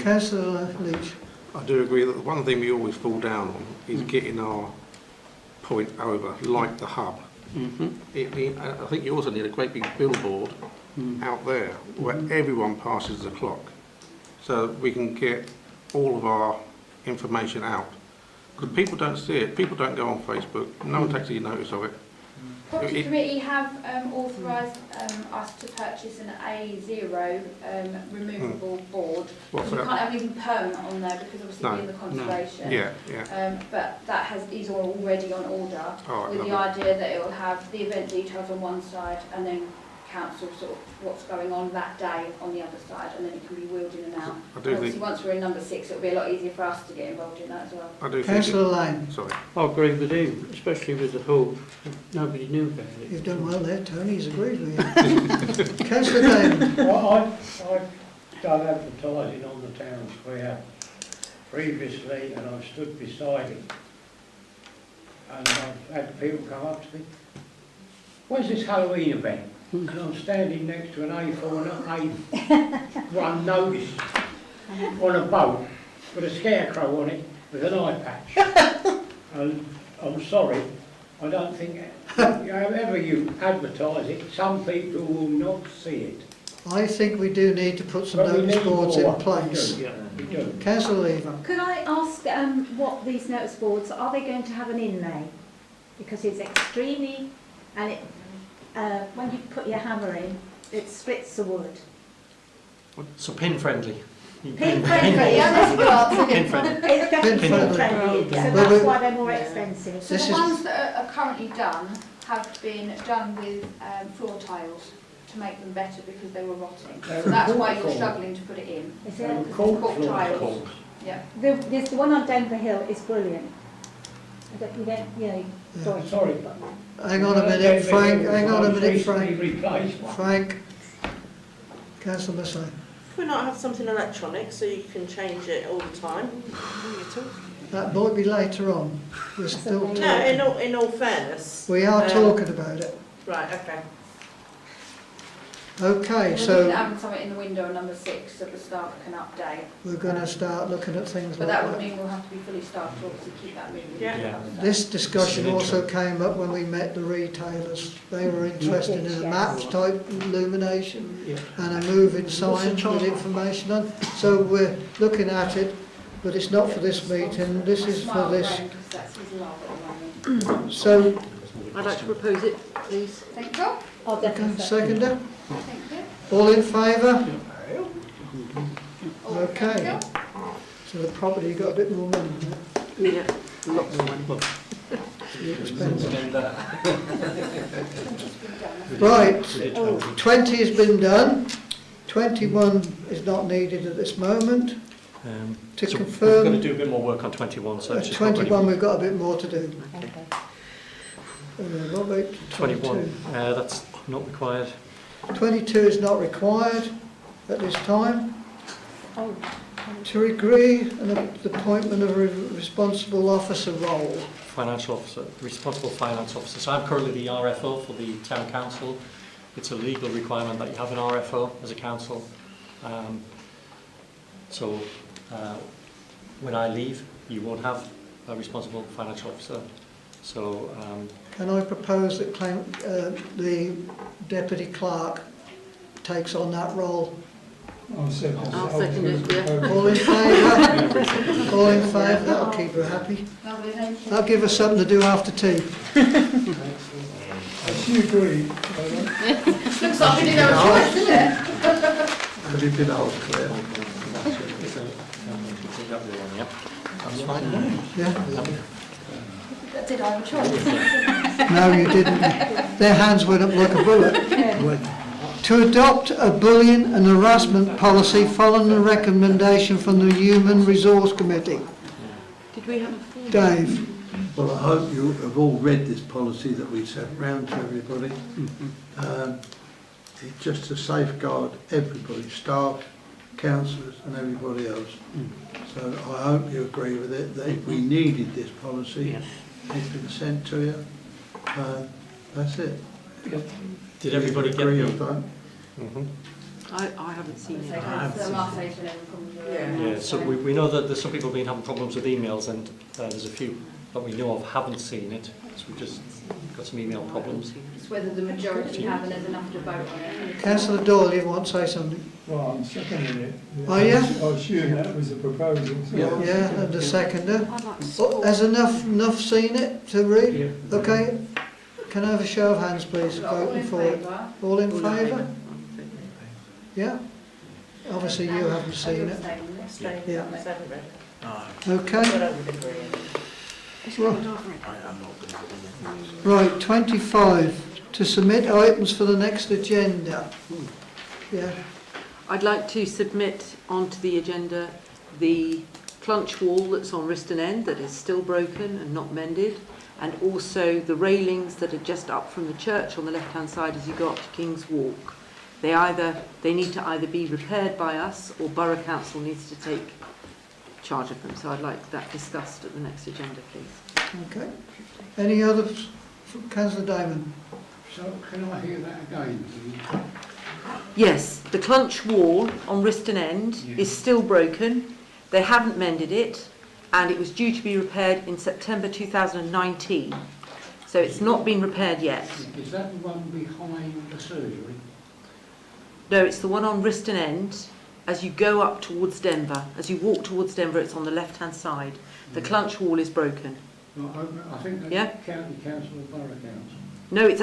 Councillor Leach. I do agree that the one thing we always fall down on is getting our point over, like the hub. I think you also need a great big billboard out there where everyone passes the clock, so we can get all of our information out. Because people don't see it, people don't go on Facebook, no one takes any notice of it. Property Committee have authorised us to purchase an A0 removable board. What's You that? can't have anything permanent on there because obviously No. being the conservation. Yeah. But that is already on order All right, with the lovely. idea that it will have the event details on one side and then council sort of what's going on that day on the other side, and then it can be wheeled in and out. I do Obviously think- once we're in number 6 it'll be a lot easier for us to get involved in that as well. I do think Councillor Lane. Sorry. I agree with him, especially with the whole, nobody knew about it. You've done well there, Tony, he's agreed with you. Councillor Damon. Well, I've done advertising on the town square previously, and I've stood beside it. And I've had people come up to me, where's this Halloween event? And I'm standing next to an A4 and A1 notice on a boat with a scarecrow on it with an eye patch. And I'm sorry, I don't think, however you advertise it, some people will not see it. I think we do need to put some But we notice need boards more. in place. We do. Councillor Lever. Could I ask what these notice boards, are they going to have an inlay? Because it's extremely, and it, when you put your hammer in, it splits the wood. So pin friendly. Pin friendly, yeah, that's good answer. Pin friendly. It's definitely Pin pin friendly. friendly, so Well, that's why they're more expensive. So the ones that are currently done have been done with floor tiles to make them better because they were rotting. They So were that's why cork you're tiles. struggling to put it in. Is They it? were Because cork cork floor tiles. tiles. Yeah. There's the one on Denver Hill is brilliant. Sorry. Hang on a minute, Frank, hang on a minute, Recently Frank. replaced. Frank. Councillor Massey. Could we not have something electronic so you can change it all the time? That might be later on. We're still talking. No, in all fairness. We are talking about it. Right, okay. Okay, We're looking so at having something in the window on number 6 so the staff can update. we're going to start looking at things But like that would that. mean we'll have to be fully staffed to obviously keep that moving. Yeah. This discussion also came up when we met the retailers. They were interested in a map type illumination and a moving sign with information on. So we're looking at it, but it's not for this meeting, this is for this. That's his love at the moment. So, I'd like to propose it, please. Thank you. I'll definitely seconder? Thank you. All in favour? Oh, Okay. thank you. So the property got a bit more money there. Yeah, lots of money. Expensive. Right, 20 has been done, 21 is not needed at this moment. To so confirm, we're going to do a bit more work on 21. So it's just not ready. 21 we've got a bit more to do. What about 21, that's not required. 22 is not required at this time. Oh. To agree an appointment of a responsible officer role. Financial officer, responsible finance officer. So I'm currently the RFO for the town council. It's a legal requirement that you have an RFO as a council. So when I leave, you won't have a responsible financial officer. So can I propose that the deputy clerk takes on that role? I'll second it, yeah. All in favour? All in favour? That'll keep her happy. That'll give us something to do after tea. She agreed. Looks like we didn't have a choice, doesn't it? Have you been old, Claire? That's fine. Yeah. Did I have a choice? No, you didn't. Their hands went up like a bullet. To adopt a bullying and harassment policy following a recommendation from the Human Resource Committee. Did we have a full... Dave. Well, I hope you have all read this policy that we sent round to everybody. It's just to safeguard everybody, staff, councillors and everybody else. So I hope you agree with it, that we needed this policy. It's been sent to you. That's it. Did everybody get agree the... or don't? I haven't seen it. Yeah, so we know that there's some people been having problems with emails, and there's a few that we know of haven't seen it. So we've just got some email problems. It's whether the majority have and there's enough to vote on it. Councillor Doyle, you want to say something? Well, I'm seconding it. Oh, yeah? I assume that was a proposal. So Yeah, and the seconder. Has enough seen it to read? Yeah. Okay. Can I have a show of hands, please, voting for it? All in favour? Yeah? Obviously you haven't seen it. Yeah. Okay. Right, 25. To submit items for the next agenda. Yeah. I'd like to submit onto the agenda the clunch wall that's on Riston End that is still broken and not mended, and also the railings that are just up from the church on the left hand side as you go up to King's Walk. They need to either be repaired by us or Borough Council needs to take charge of them. So I'd like that discussed at the next agenda, please. Okay. Any others? Councillor Damon. So can I hear that again, please? Yes, the clunch wall on Riston End is still broken. They haven't mended it, and it was due to be repaired in September 2019. So it's not been repaired yet. Is that the one behind the surgery? No, it's the one on Riston End. As you go up towards Denver, as you walk towards Denver, it's on the left-hand side. The clunch wall is broken. No, I think that's Yeah? County Council or Borough Council. No, it's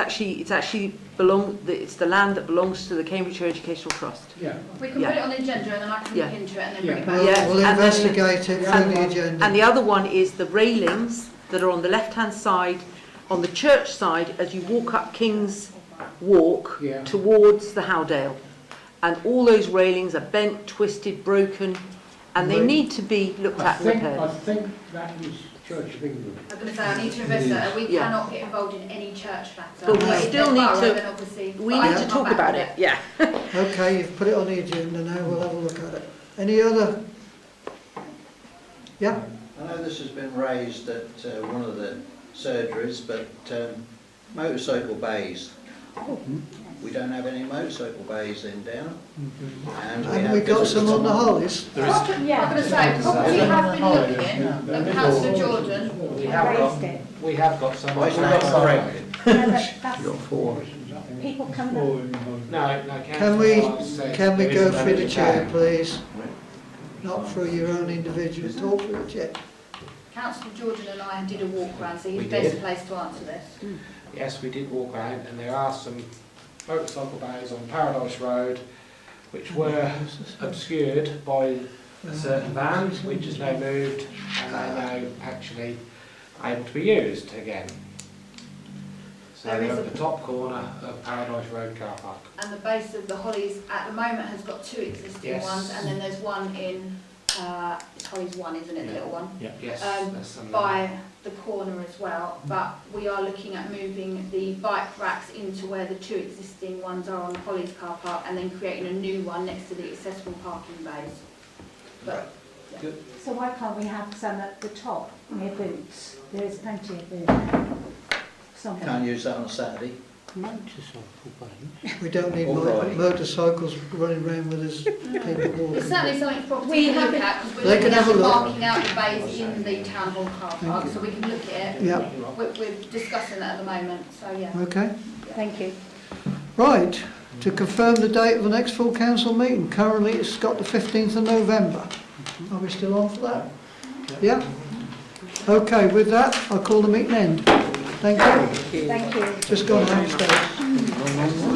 the land that belongs to the Cambridgeshire Educational Trust. Yeah. We can put it on the agenda and then I can look into it and then bring it back. We'll and investigate it through the agenda. And the other one is the railings that are on the left-hand side, on the church side, as you walk up King's Walk towards the Howdale. And all those railings are bent, twisted, broken, and they need to be looked at and repaired. I think that is Church of England. I was going to say, I need to investigate. We cannot get involved in any church matter. But we still need to talk about it. Yeah. Okay, you've put it on the agenda now, we'll have a look at it. Any other? Yeah? I know this has been raised at one of the surgeries, but motorcycle bays. We don't have any motorcycle bays in Downham. And we got some on the Hollies? I'm going to say, we have been looking at Councillor Jordan. We have got some. Why is that corrected? You've got 4. People coming up. No, Can we go through the chair, please? Not through your own individual, talk through the chair. Councillor Jordan and I did a walk round, so he's best placed to answer this. Yes, we did walk around, and there are some motorcycle bays on Paradise Road which were obscured by a certain van which is now moved and they're now actually able to be used again. So they're at the top corner of Paradise Road car park. And the base of the Hollies at the moment has got 2 existing ones, and then there's one in it's Holly's one, isn't it, the little one? Yeah. Yes, that's By the corner as well, but we are looking at moving the bike racks into where the 2 existing ones are on Holly's car park, and then creating a new one next to the accessible parking bays. But, Good. So why can't we have some at the top near Boots? There is plenty of room there. Somewhere. Can't use that on a Saturday. Motorcycle bay. We don't need All right. motorcycles running around with us, people walking. it's certainly something for property We to look haven't- at, because we're They looking can have at a look. parking out the bays in the town hall car park, so we can look at it. Yeah. We're discussing that at the moment, so yeah. Okay. Thank you. Right, to confirm the date of the next full council meeting, currently it's got the 15th of November. Are we still on for that? Yeah? Okay, with that, I'll call the meeting end. Thank you. Thank you. Just go downstairs.